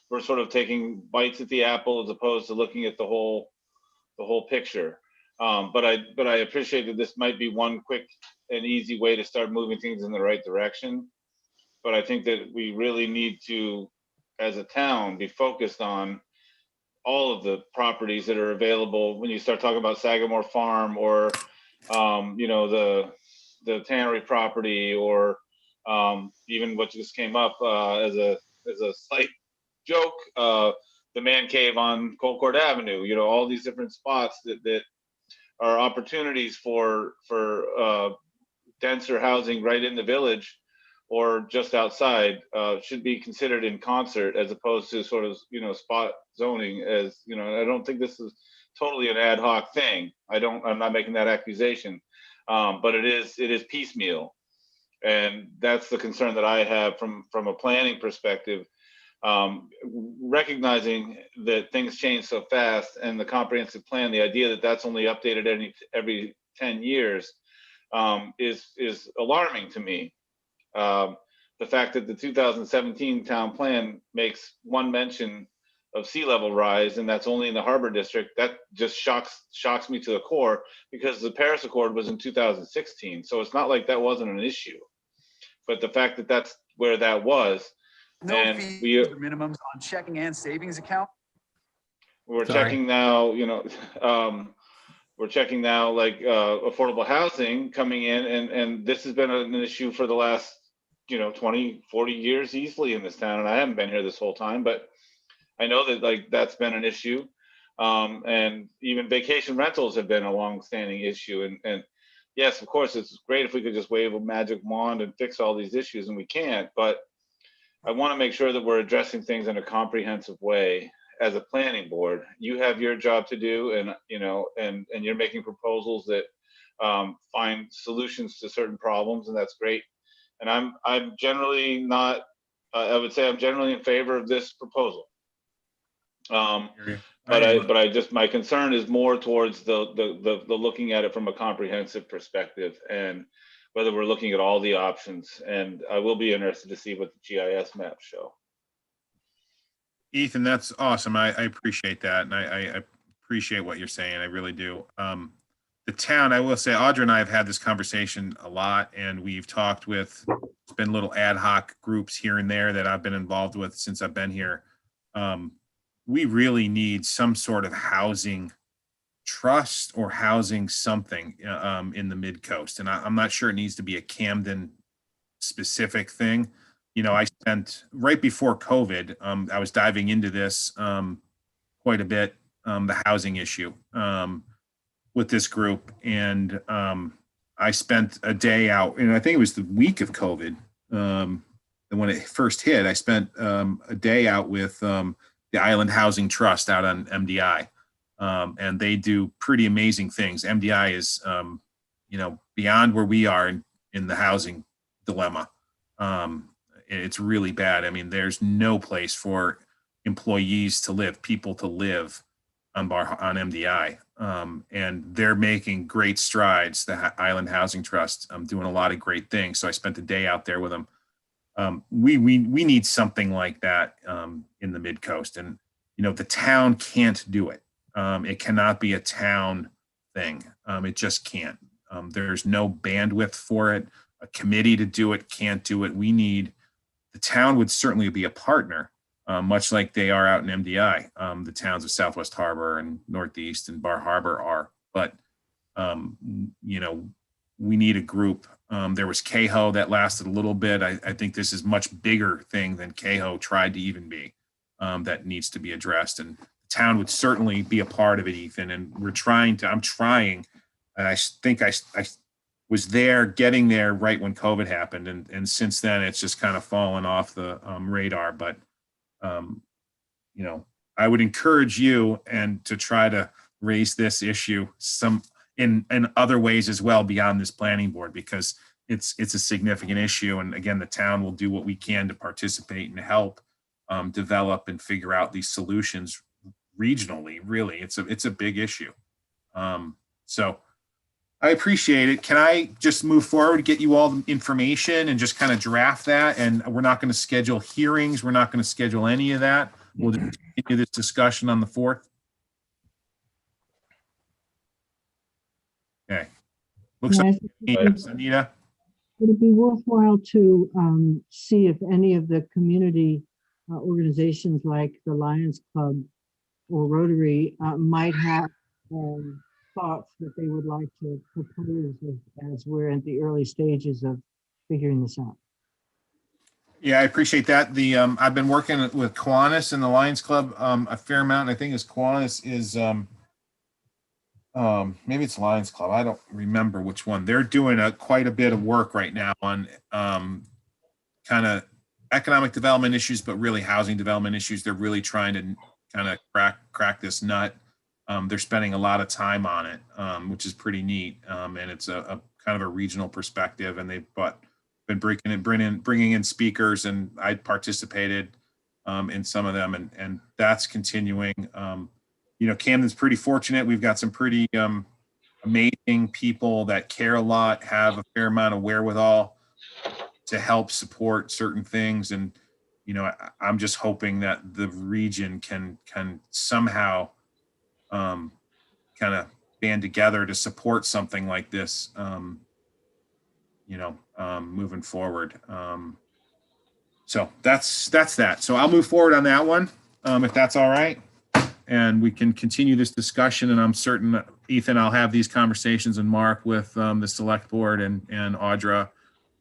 We're sort of taking bites at the apple as opposed to looking at the whole picture. But I appreciate that this might be one quick and easy way to start moving things in the right direction. But I think that we really need to, as a town, be focused on all of the properties that are available. When you start talking about Sagamore Farm, or the tannery property, or even what just came up as a slight joke, the man cave on Colcord Avenue. All these different spots that are opportunities for denser housing right in the village or just outside, should be considered in concert, as opposed to sort of spot zoning. As I don't think this is totally an ad hoc thing. I'm not making that accusation, but it is piecemeal, and that's the concern that I have from a planning perspective. Recognizing that things change so fast, and the comprehensive plan, the idea that that's only updated every 10 years, is alarming to me. The fact that the 2017 town plan makes one mention of sea level rise, and that's only in the Harbor District, that just shocks me to the core, because the Paris Accord was in 2016. So it's not like that wasn't an issue, but the fact that that's where that was. No And fees or minimums on checking and savings account. We're Sorry. checking now, we're checking now, like affordable housing coming in, and this has been an issue for the last 20, 40 years easily in this town. And I haven't been here this whole time, but I know that that's been an issue. And even vacation rentals have been a long-standing issue. And yes, of course, it's great if we could just wave a magic wand and fix all these issues, and we can't. But I want to make sure that we're addressing things in a comprehensive way. As a planning board, you have your job to do, and and you're making proposals that find solutions to certain problems, and that's great. And I'm generally not. I would say I'm generally in favor of this proposal. But I just, my concern is more towards the looking at it from a comprehensive perspective, and whether we're looking at all the options. And I will be interested to see what the GIS maps show. Ethan, that's awesome. I appreciate that. And I appreciate what you're saying. I really do. The town, I will say, Audra and I have had this conversation a lot, and we've talked with, it's been little ad hoc groups here and there that I've been involved with since I've been here. We really need some sort of housing trust or housing something in the mid-coast. And I'm not sure it needs to be a Camden specific thing. I spent, right before COVID, I was diving into this quite a bit, the housing issue with this group. And I spent a day out, and I think it was the week of COVID. And when it first hit, I spent a day out with the Island Housing Trust out on MDI. And they do pretty amazing things. MDI is, beyond where we are in the housing dilemma. It's really bad. I mean, there's no place for employees to live, people to live on MDI. And they're making great strides. The Island Housing Trust, doing a lot of great things. So I spent a day out there with them. We need something like that in the mid-coast. And, the town can't do it. It cannot be a town thing. It just can't. There's no bandwidth for it. A committee to do it can't do it. The town would certainly be a partner, much like they are out in MDI. The towns of Southwest Harbor and Northeast and Bar Harbor are, but you know, we need a group. There was KHO that lasted a little bit. I think this is much bigger thing than KHO tried to even be, that needs to be addressed. And the town would certainly be a part of it, Ethan. And I'm trying, and I think I was there, getting there right when COVID happened. And since then, it's just kind of fallen off the radar. But, you know, I would encourage you and to try to raise this issue in other ways as well beyond this planning board, because it's a significant issue. And again, the town will do what we can to participate and help develop and figure out these solutions regionally. Really, it's a big issue. So I appreciate it. Can I just move forward, get you all the information and just kind of draft that? And we're not going to schedule hearings. We're not going to schedule any of that. We'll just continue this discussion on the 4th. Okay. Looks like Anita. Would it be worthwhile to see if any of the community organizations like the Lions Club or Rotary might have thoughts that they would like to propose as we're at the early stages of figuring this out? Yeah, I appreciate that. I've been working with Kiwanis and the Lions Club a fair amount. I think Kiwanis is maybe it's Lions Club. I don't remember which one. They're doing quite a bit of work right now on kind of economic development issues, but really housing development issues. They're really trying to kind of crack this nut. They're spending a lot of time on it, which is pretty neat. And it's a kind of a regional perspective. And they've been bringing in speakers, and I participated in some of them, and that's continuing. You know, Camden's pretty fortunate. We've got some pretty amazing people that care a lot, have a fair amount of wherewithal to help support certain things. And, you know, I'm just hoping that the region can somehow kind of band together to support something like this, you know, moving forward. So that's that. So I'll move forward on that one, if that's all right. And we can continue this discussion. And I'm certain, Ethan, I'll have these conversations and Mark with the select board and Audra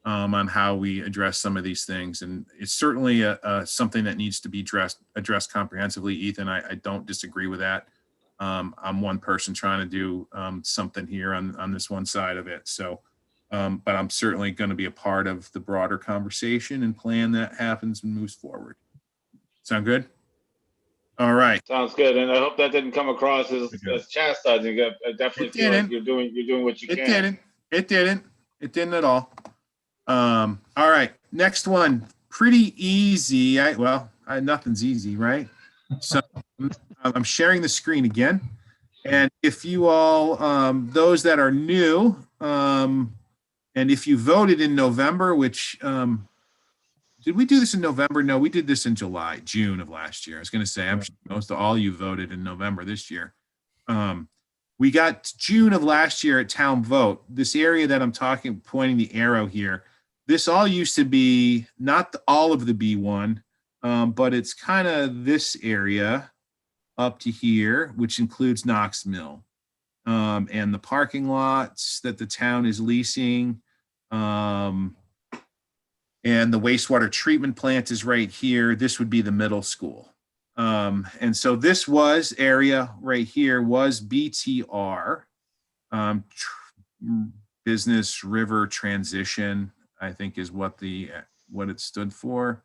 on how we address some of these things. And it's certainly something that needs to be addressed comprehensively. Ethan, I don't disagree with that. I'm one person trying to do something here on this one side of it. So, but I'm certainly going to be a part of the broader conversation and plan that happens and moves forward. Sound good? All right. Sounds good. And I hope that didn't come across as chastising. I definitely feel like you're doing what you can. It didn't at all. All right. Next one. Pretty easy. Nothing's easy, right? So I'm sharing the screen again. And if you all, those that are new, and if you voted in November, which, did we do this in November? No, we did this in June of last year. I was going to say, I'm sure most of all you voted in November this year. We got June of last year at town vote. This area that I'm pointing the arrow here, this all used to be not all of the B1, but it's kind of this area up to here, which includes Knox Mill, and the parking lots that the town is leasing. And the wastewater treatment plant is right here. This would be the middle school. And so this area right here was BTR, Business River Transition, I think is what it stood for.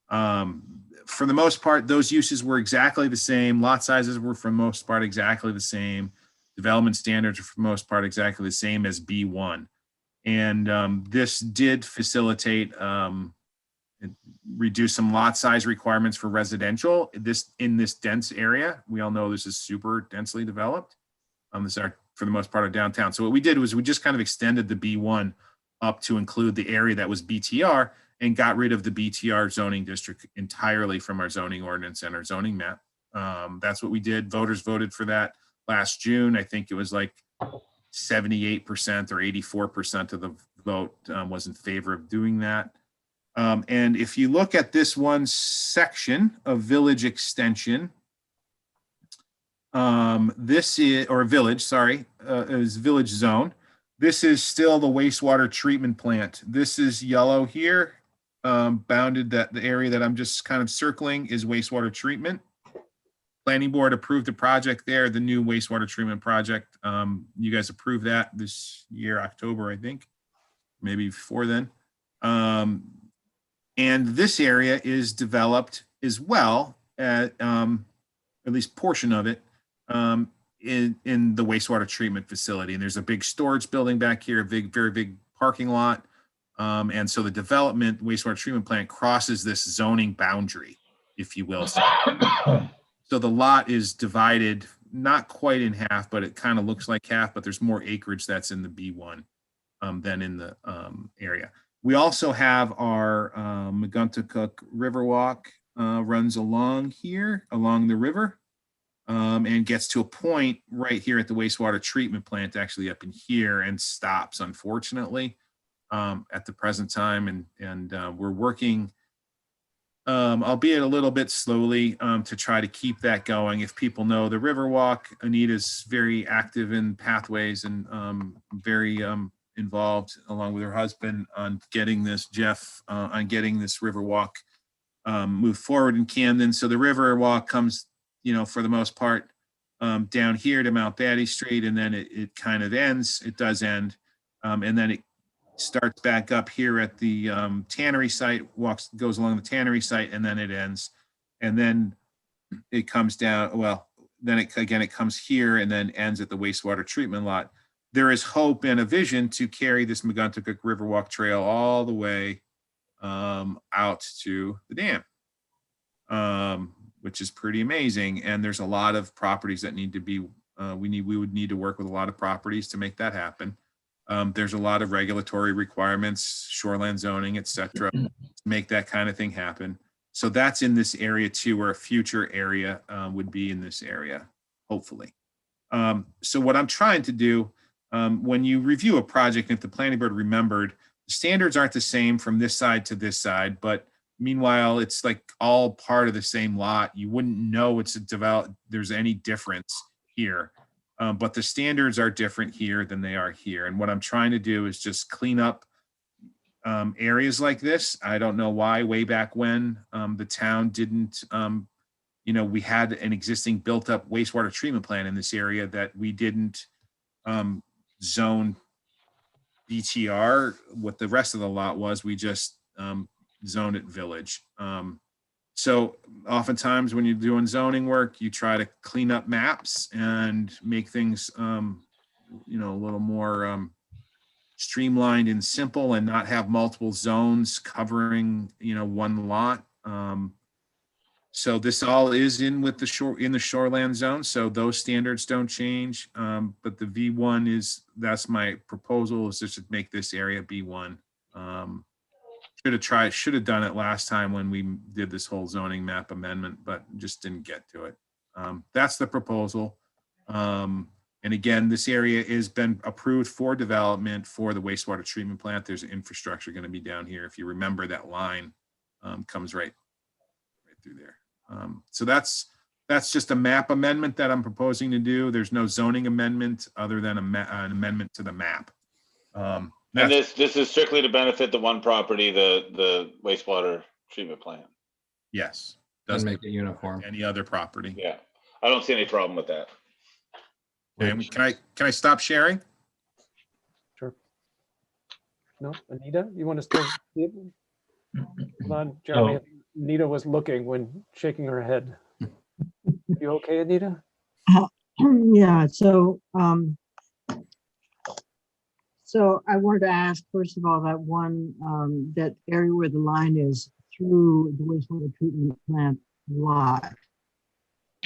For the most part, those uses were exactly the same. Lot sizes were for the most part exactly the same. Development standards are for the most part exactly the same as B1. And this did facilitate reduce some lot size requirements for residential in this dense area. We all know this is super densely developed. This are for the most part of downtown. So what we did was we just kind of extended the B1 up to include the area that was BTR and got rid of the BTR zoning district entirely from our zoning ordinance and our zoning map. That's what we did. Voters voted for that last June. I think it was like 78% or 84% of the vote was in favor of doing that. And if you look at this one section of village extension, This is, or village, sorry, is village zone. This is still the wastewater treatment plant. This is yellow here. Bounded, that the area that I'm just kind of circling is wastewater treatment. Planning board approved the project there, the new wastewater treatment project. You guys approved that this year, October, I think, maybe before then. And this area is developed as well, at least portion of it, in the wastewater treatment facility. And there's a big storage building back here, a big, very big parking lot. And so the development wastewater treatment plant crosses this zoning boundary, if you will. So the lot is divided, not quite in half, but it kind of looks like half, but there's more acreage that's in the B1 than in the area. We also have our Megunticook Riverwalk runs along here, along the river, and gets to a point right here at the wastewater treatment plant, actually up in here, and stops, unfortunately, at the present time. And we're working, albeit a little bit slowly, to try to keep that going. If people know the Riverwalk, Anita's very active in pathways and very involved, along with her husband, on getting this, Jeff, on getting this Riverwalk move forward in Camden. So the Riverwalk comes, for the most part, down here to Mount Batty Street, and then it kind of ends. It does end, and then it starts back up here at the tannery site, goes along the tannery site, and then it ends. And then it comes down, well, then it comes here and then ends at the wastewater treatment lot. There is hope and a vision to carry this Megunticook Riverwalk Trail all the way out to the dam, which is pretty amazing. And there's a lot of properties that need to be, we would need to work with a lot of properties to make that happen. There's a lot of regulatory requirements, shoreline zoning, et cetera, to make that kind of thing happen. So that's in this area too, or a future area would be in this area, hopefully. So what I'm trying to do, when you review a project, if the planning board remembered, the standards aren't the same from this side to this side, but meanwhile, it's like all part of the same lot. You wouldn't know there's any difference here. But the standards are different here than they are here. And what I'm trying to do is just clean up areas like this. I don't know why way back when the town didn't, we had an existing built up wastewater treatment plant in this area that we didn't zone BTR. What the rest of the lot was, we just zoned it village. So oftentimes when you're doing zoning work, you try to clean up maps and make things, a little more streamlined and simple, and not have multiple zones covering, one lot. So this all is in with the shoreland zone. So those standards don't change. But the V1 that's my proposal, is just to make this area B1. Should have done it last time when we did this whole zoning map amendment, but just didn't get to it. That's the proposal. And again, this area has been approved for development for the wastewater treatment plant. There's infrastructure going to be down here. If you remember, that line comes right through there. So that's just a map amendment that I'm proposing to do. There's no zoning amendment other than an amendment to the map. And this is strictly to benefit the one property, the wastewater treatment plant. Yes. Doesn't make it uniform. Any other property. Yeah, I don't see any problem with that. And can I stop sharing? Sure. No, Anita, you want to still see it? Hold on, Jeremy. Oh. Anita was looking when shaking her head. You okay, Anita? Yeah, so I wanted to ask, first of all, that area where the line is through the wastewater treatment plant lot,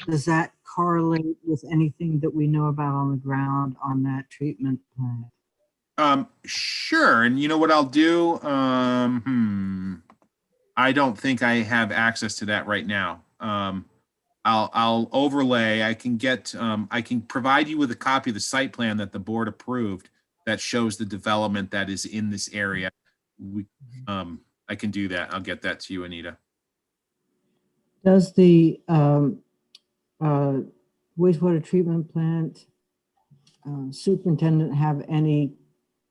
does that correlate with anything that we know about on the ground on that treatment plant? Sure. And you know what I'll do? I don't think I have access to that right now. I'll overlay. I can provide you with a copy of the site plan that the board approved that shows the development that is in this area. I can do that. I'll get that to you, Anita. Does the wastewater treatment plant, superintendent have any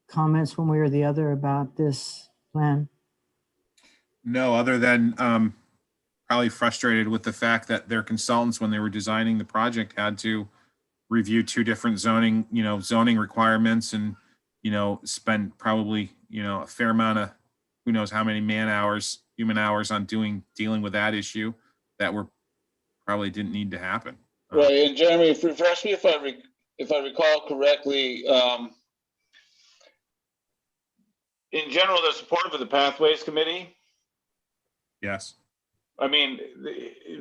comments one way or the other about this plan? No, other than probably frustrated with the fact that their consultants, when they were designing the project, had to review two different zoning, zoning requirements and, spend probably, a fair amount of, who knows how many human hours on dealing with that issue that were probably didn't need to happen. Right, and Jeremy, refresh me if I recall correctly, in general, they're supportive of the Pathways Committee. Yes. I mean,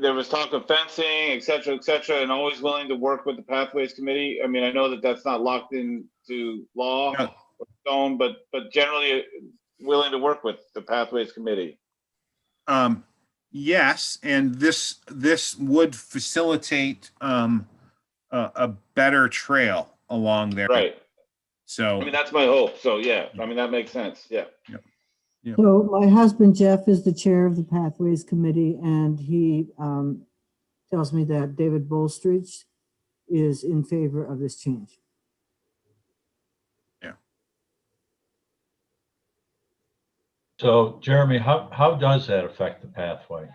there was talk of fencing, et cetera, and always willing to work with the Pathways Committee. I mean, I know that that's not locked into law No. or stone, but generally willing to work with the Pathways Committee. Yes, and this would facilitate a better trail along there. Right. So I mean, that's my hope. So yeah, I mean, that makes sense. Yeah. Yeah. So my husband Jeff is the chair of the Pathways Committee, and he tells me that David Bolstridge is in favor of this change. So Jeremy, how does that affect the pathway?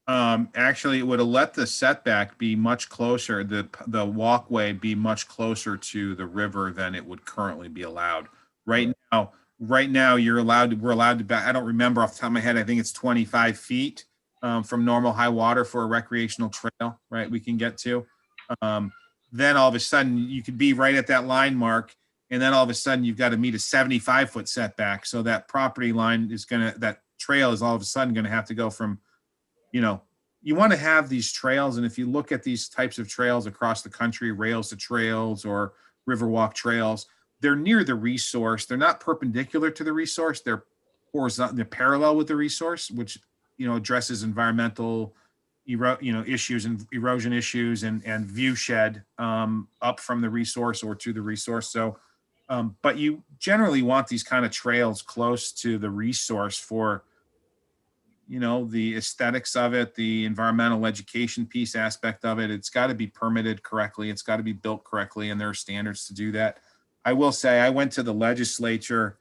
Actually, it would have let the setback be much closer, the walkway be much closer to the river than it would currently be allowed. Right now, we're allowed to back, I don't remember off the top of my head, I think it's 25 feet from normal high water for a recreational trail, right? We can get to. Then all of a sudden you could be right at that line mark. And then all of a sudden you've got to meet a 75-foot setback. So that property line that trail is all of a sudden going to have to go from, you want to have these trails. And if you look at these types of trails across the country, rails to trails or riverwalk trails, they're near the resource. They're not perpendicular to the resource. They're horizontal, they're parallel with the resource, which, addresses environmental, issues and erosion issues and view shed up from the resource or to the resource. So, but you generally want these kind of trails close to the resource for, the aesthetics of it, the environmental education piece aspect of it. It's got to be permitted correctly. It's got to be built correctly. And there are standards to do that. I will say I went to the legislature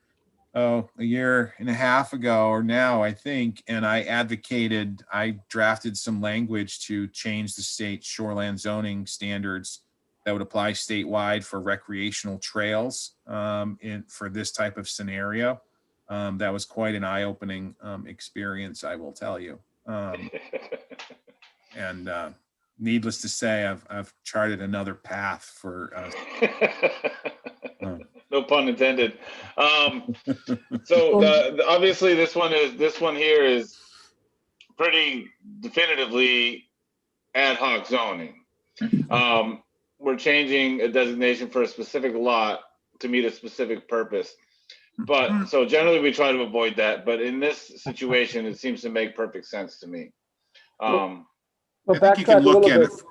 a year and a half ago or now, I think, and I drafted some language to change the state shoreland zoning standards that would apply statewide for recreational trails for this type of scenario. That was quite an eye-opening experience, I will tell you. And needless to say, I've charted another path for no pun intended. So obviously this one here is pretty definitively ad hoc zoning. We're changing a designation for a specific lot to meet a specific purpose. But so generally we try to avoid that. But in this situation, it seems to make perfect sense to me. Well, I think you can backtrack a look little at bit. it.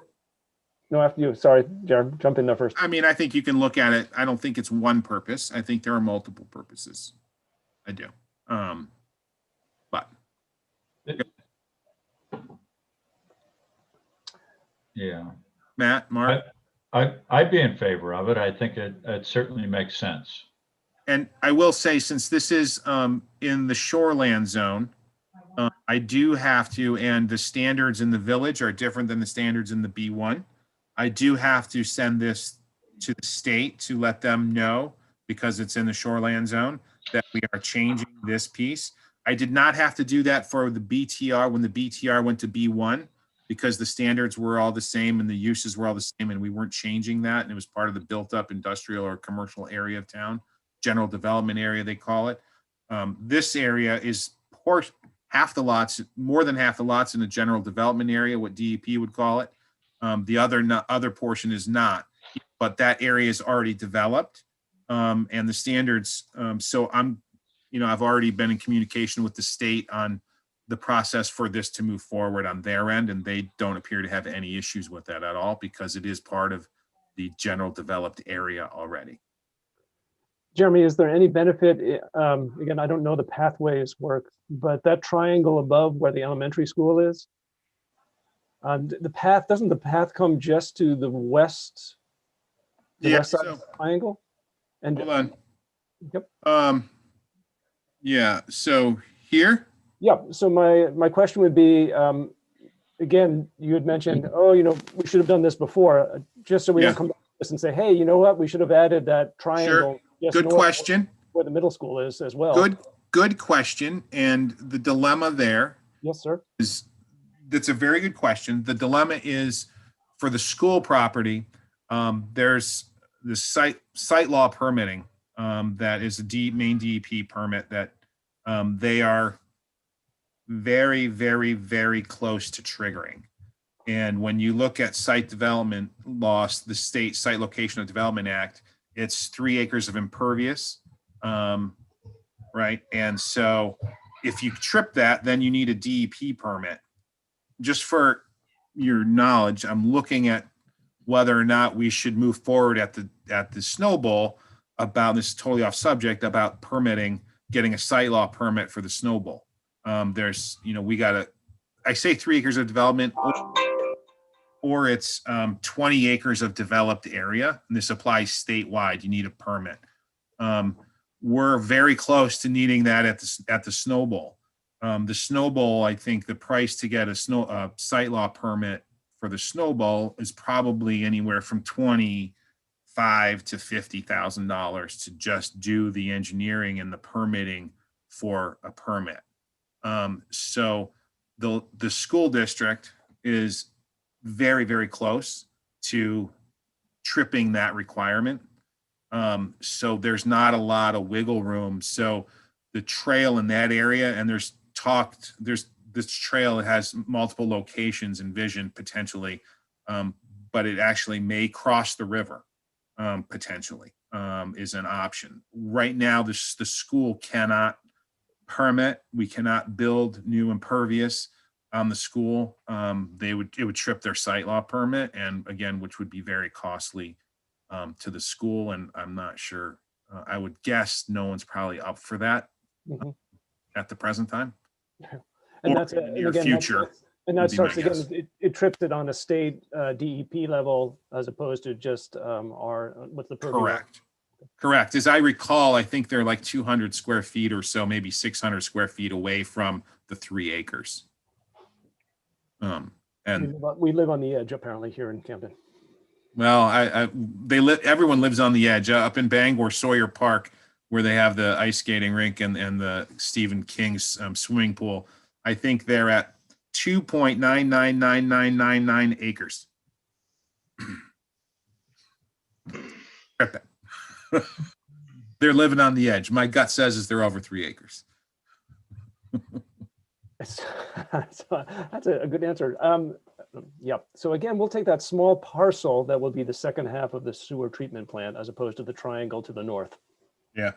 No, after you. Sorry, Jared, jump in there first. I mean, I think you can look at it. I don't think it's one purpose. I think there are multiple purposes. I do. But Yeah. Matt, Mark, I'd be in favor of it. I think it certainly makes sense. and I will say, since this is in the shoreland zone, I do have to, and the standards in the village are different than the standards in the B1. I do have to send this to the state to let them know, because it's in the shoreland zone, that we are changing this piece. I did not have to do that for the BTR when the BTR went to B1, because the standards were all the same and the uses were all the same, and we weren't changing that. And it was part of the built up industrial or commercial area of town, general development area, they call it. This area is half the lots, more than half the lots in the general development area, what DEP would call it. The other portion is not, but that area is already developed, and the standards. So I've already been in communication with the state on the process for this to move forward on their end, and they don't appear to have any issues with that at all, because it is part of the general developed area already. Jeremy, is there any benefit? Again, I don't know the pathways work, but that triangle above where the elementary school is, The path, doesn't the path come just to the west? The Yeah, west side of so- the triangle? And Hold on. Yep. Yeah, so here, yeah, so my question would be, again, you had mentioned, oh, we should have done this before, just so we Yeah. don't come back to this and say, hey, you know what, we should have added that triangle. just good north question. where the middle school is as well. Good question. And the dilemma there Yes, sir. is, that's a very good question. The dilemma is for the school property, there's the site law permitting that is a main DEP permit that they are very, very, very close to triggering. And when you look at site development laws, the state Site Location of Development Act, it's 3 acres of impervious, right? And so if you trip that, then you need a DEP permit. Just for your knowledge, I'm looking at whether or not we should move forward at the Snow Bowl about this, totally off subject, about getting a site law permit for the Snow Bowl. There's, I say 3 acres of development, or it's 20 acres of developed area, and this applies statewide. You need a permit. We're very close to needing that at the Snow Bowl. The Snow Bowl, I think the price to get a site law permit for the Snow Bowl is probably anywhere from $25,000 to $50,000 to just do the engineering and the permitting for a permit. So the school district is very, very close to tripping that requirement. So there's not a lot of wiggle room. So the trail in that area, and this trail has multiple locations envisioned potentially, but it actually may cross the river, potentially, is an option. Right now, the school cannot permit. We cannot build new impervious on the school. It would trip their site law permit, and again, which would be very costly to the school. And I'm not sure. I would guess no one's probably up for that at the present time. And Or that's in the near again, future. and would that be my starts again. guess. It trips it on a state DEP level as opposed to just our what's the purview? Correct. As I recall, I think they're like 200 square feet or so, maybe 600 square feet away from the 3 acres. And We live on the edge apparently here in Camden. well, everyone lives on the edge up in Bangor, Sawyer Park, where they have the ice skating rink and the Stephen King's swimming pool. I think they're at 2.999999 acres. They're living on the edge. My gut says is they're over 3 acres. That's a good answer. Yep. So again, we'll take that small parcel that will be the second half of the sewer treatment plant as opposed to the triangle to the north. Yeah.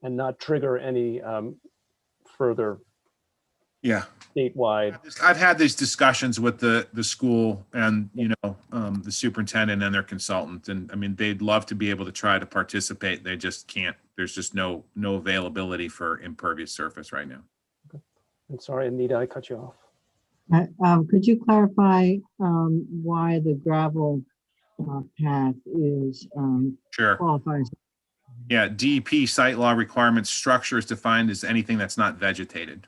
And not trigger any further Yeah. statewide. I've had these discussions with the school and, the superintendent and their consultant. And I mean, they'd love to be able to try to participate. They just can't. There's just no availability for impervious surface right now. I'm sorry, Anita, I cut you off. Could you clarify why the gravel path is Sure. qualifies? Yeah, DEP site law requirements, structure is defined as anything that's not vegetated.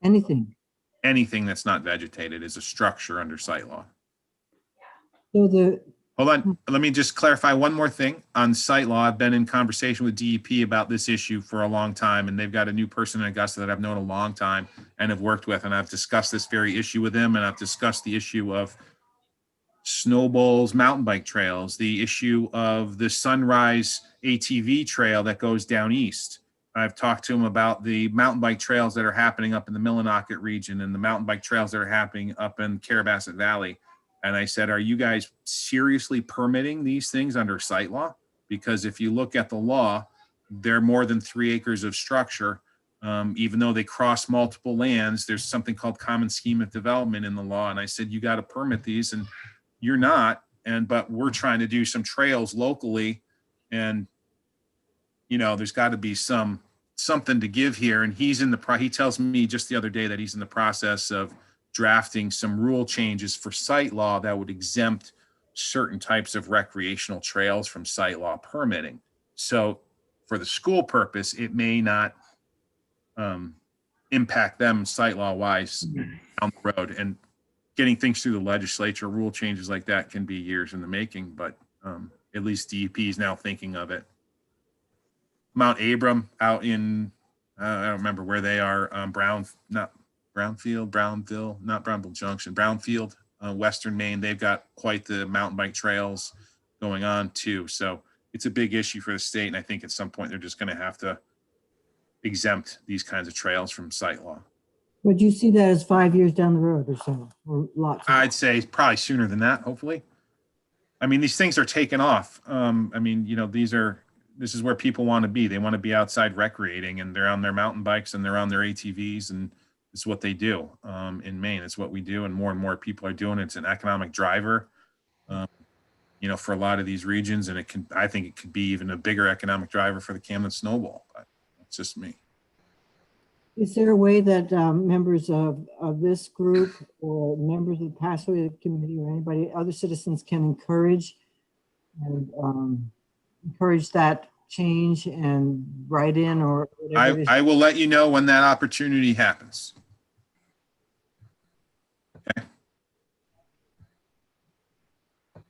Anything. Anything that's not vegetated is a structure under site law. So Hold on, let me just clarify one more thing on site law. I've been in conversation with DEP about this issue for a long time, and they've got a new person in Augusta that I've known a long time and have worked with, and I've discussed this very issue with them, and I've discussed the issue of snow bowls, mountain bike trails, the issue of the Sunrise ATV trail that goes down east. I've talked to him about the mountain bike trails that are happening up in the Millinocket region and the mountain bike trails that are happening up in Carabasset Valley. And I said, are you guys seriously permitting these things under site law? Because if you look at the law, they're more than 3 acres of structure. Even though they cross multiple lands, there's something called common scheme of development in the law. And I said, you got to permit these, and you're not. But we're trying to do some trails locally, and there's got to be something to give here. And he tells me just the other day that he's in the process of drafting some rule changes for site law that would exempt certain types of recreational trails from site law permitting. So for the school purpose, it may not impact them site law wise down the road. And getting things through the legislature, rule changes like that can be years in the making, but at least DEP is now thinking of it. Mount Abram out in, I don't remember where they are, Brownville Junction, Brownfield, Western Maine. They've got quite the mountain bike trails going on too. So it's a big issue for the state. And I think at some point they're just going to have to exempt these kinds of trails from site law. Would you see that as 5 years down the road or so, or lots? I'd say probably sooner than that, hopefully. I mean, these things are taking off. I mean, you know, this is where people want to be. They want to be outside recreating, and they're on their mountain bikes and they're on their ATVs, and it's what they do in Maine. It's what we do, and more people are doing it. It's an economic driver, you know, for a lot of these regions, and I think it could be even a bigger economic driver for the Camden Snowball. But it's just me. Is there a way that members of this group or members of the Pathway Committee or anybody, other citizens can encourage that change and write in or whatever it is? I will let you know when that opportunity happens. Okay.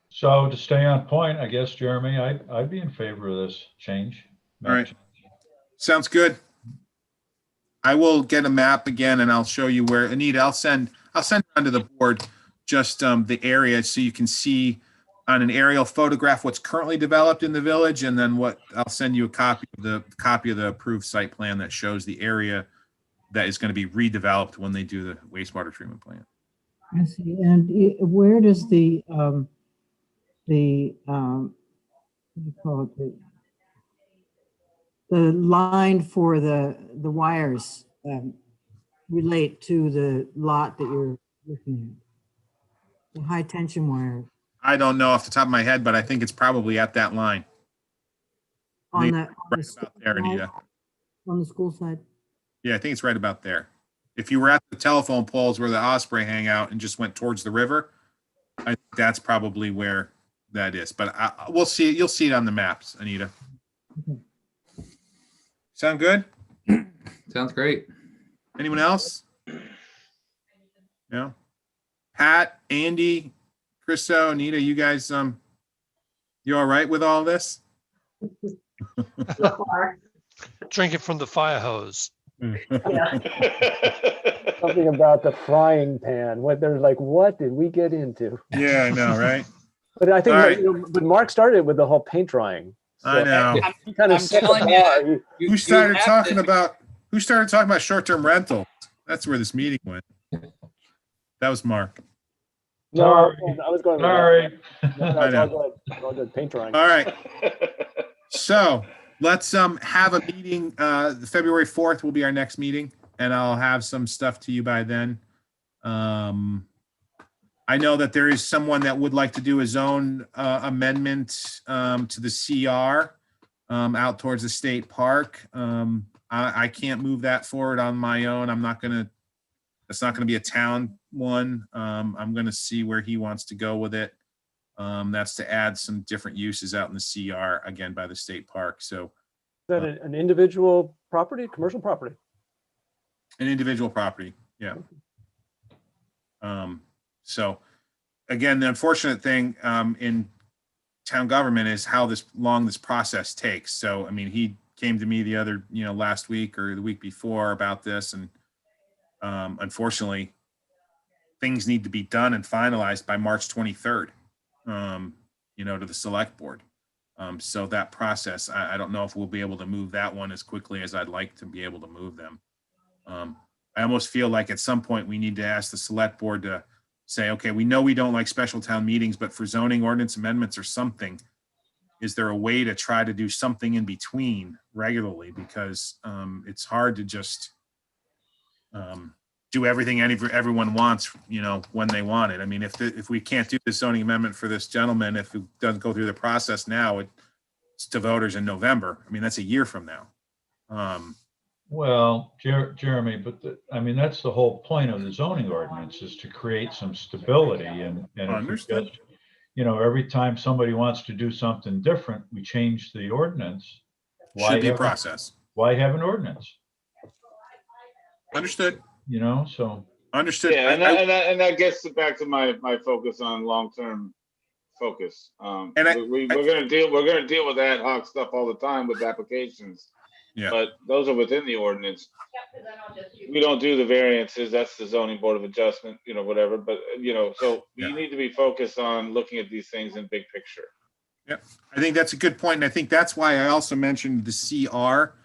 So to stay on point, I guess, Jeremy, I'd be in favor of this change. All right. Sounds good. I will get a map again and I'll show you where. Anita, I'll send onto the board just the area so you can see on an aerial photograph what's currently developed in the village, and then I'll send you a copy of the approved site plan that shows the area that is going to be redeveloped when they do the wastewater treatment plant. I see. And where does the what do you call it? The line for the wires relate to the lot that you're looking at? The high tension wire. I don't know off the top of my head, but I think it's probably at that line. On Right about there, Anita. On the school side? Yeah, I think it's right about there. If you were at the telephone poles where the Osprey hang out and just went towards the river, I think that's probably where that is. But we'll see it. You'll see it on the maps, Anita. Okay. Sound good? Sounds great. Anyone else? No? Pat, Andy, Christo, Anita, you guys, you all right with all this? So far. Drinking from the fire hose. Yeah. Something about the frying pan. What they're like, what did we get into? Yeah, I know, right? But I think, All right. you know, but Mark started with the whole paint drying. I know. He kind of I'm set the telling you, bar. Who started talking about short-term rentals? That's where this meeting went. That was Mark. No, Sorry. I was going. Sorry. No, I it's know. all good. All good. Paint drying. All right. So let's have a meeting. February 4th will be our next meeting, and I'll have some stuff to you by then. I know that there is someone that would like to do a zone amendment to the CR out towards the state park. I can't move that forward on my own. It's not gonna be a town one. I'm gonna see where he wants to go with it. That's to add some different uses out in the CR, again, by the state park. So Is that an individual property, commercial property? an individual property, yeah. So again, the unfortunate thing in town government is how long this process takes. So, I mean, he came to me last week or the week before about this, and unfortunately, things need to be done and finalized by March 23rd, to the select board. So that process, I don't know if we'll be able to move that one as quickly as I'd like to be able to move them. I almost feel like at some point we need to ask the select board to say, okay, we know we don't like special town meetings, but for zoning ordinance amendments or something, is there a way to try to do something in between regularly? Because it's hard to just do everything everyone wants, when they want it. I mean, if we can't do the zoning amendment for this gentleman, if it doesn't go through the process now, it's to voters in November. I mean, that's a year from now. Well, Jeremy, but I mean, that's the whole point of the zoning ordinance, is to create some stability, and if we Understood. just, you know, every time somebody wants to do something different, we change the ordinance. Should be a process. Why have an ordinance? Understood. You know, so. Understood. Yeah, and that gets back to my focus on long-term focus. And We're gonna deal with ad hoc stuff all the time with applications. Yeah. But those are within the ordinance. We don't do the variances. That's the zoning board of adjustment, you know, whatever. But, you know, so you need to be focused on looking at these things in big picture. Yep. I think that's a good point. And I think that's why I also mentioned the CR.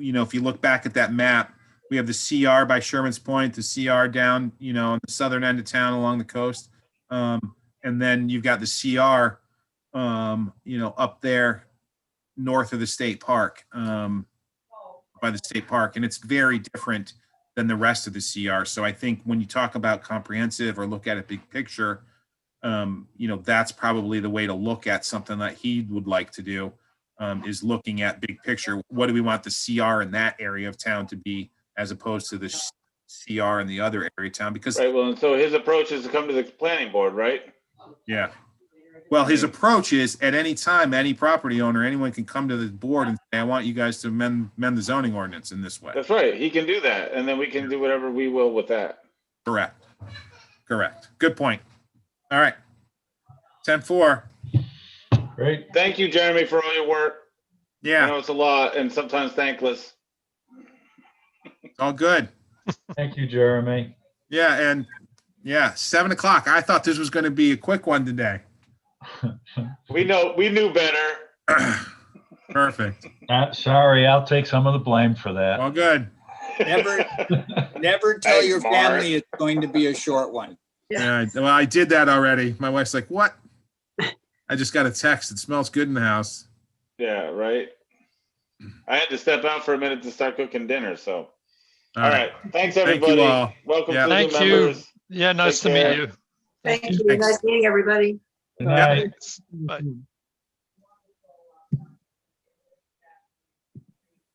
You know, if you look back at that map, we have the CR by Sherman's Point, the CR down, you know, on the southern end of town along the coast. And then you've got the CR, you know, up there north of the state park, by the state park. And it's very different than the rest of the CR. So I think when you talk about comprehensive or look at a big picture, you know, that's probably the way to look at something that he would like to do, is looking at big picture. What do we want the CR in that area of town to be, as opposed to the CR in the other area of town? Because Right, well, and so his approach is to come to the planning board, right? yeah. Well, his approach is, at any time, any property owner, anyone can come to the board and say, I want you guys to amend the zoning ordinance in this way. That's right. He can do that. And then we can do whatever we will with that. Correct. Correct. Good point. All right. 10-4. Great. Thank you, Jeremy, for all your work. I Yeah, know it's a lot and sometimes thankless. it's all good. Thank you, Jeremy. Yeah, and 7 o'clock. I thought this was going to be a quick one today. We knew better. Perfect. Sorry, I'll take some of the blame for that. All good. Never tell Thanks, your Mark. family it's going to be a short one. Yeah, well, I did that already. My wife's like, what? I just got a text. It smells good in the house. Yeah, right. I had to step out for a minute to start cooking dinner, so. All right. Thanks, Thank you everybody. all. Welcome Yeah. to the Thank new you. members. Yeah, nice to Take meet care. you. Thank you. Thanks. Nice meeting everybody. Good night. Thanks. Bye.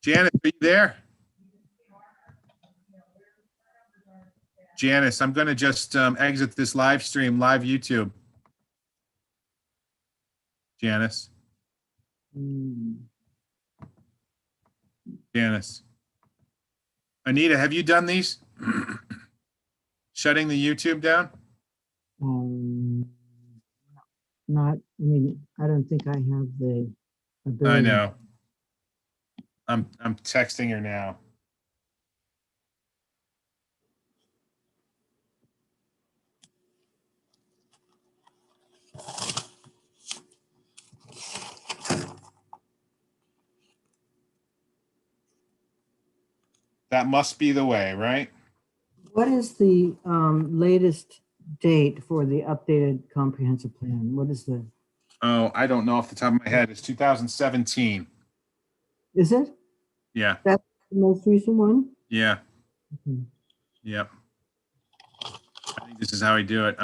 Janice, are you there? Janice, I'm going to just exit this live stream, live YouTube. Janice. Janice. Anita, have you done these? Shutting the YouTube down? Not, I mean, I don't think I have the ability. I know. I'm texting her now. That must be the way, right? What is the latest date for the updated comprehensive plan? What is the, Oh, I don't know off the top of my head. It's 2017. is it Yeah, the most recent one? yeah, Okay. yep. I think this is how I do it. I'm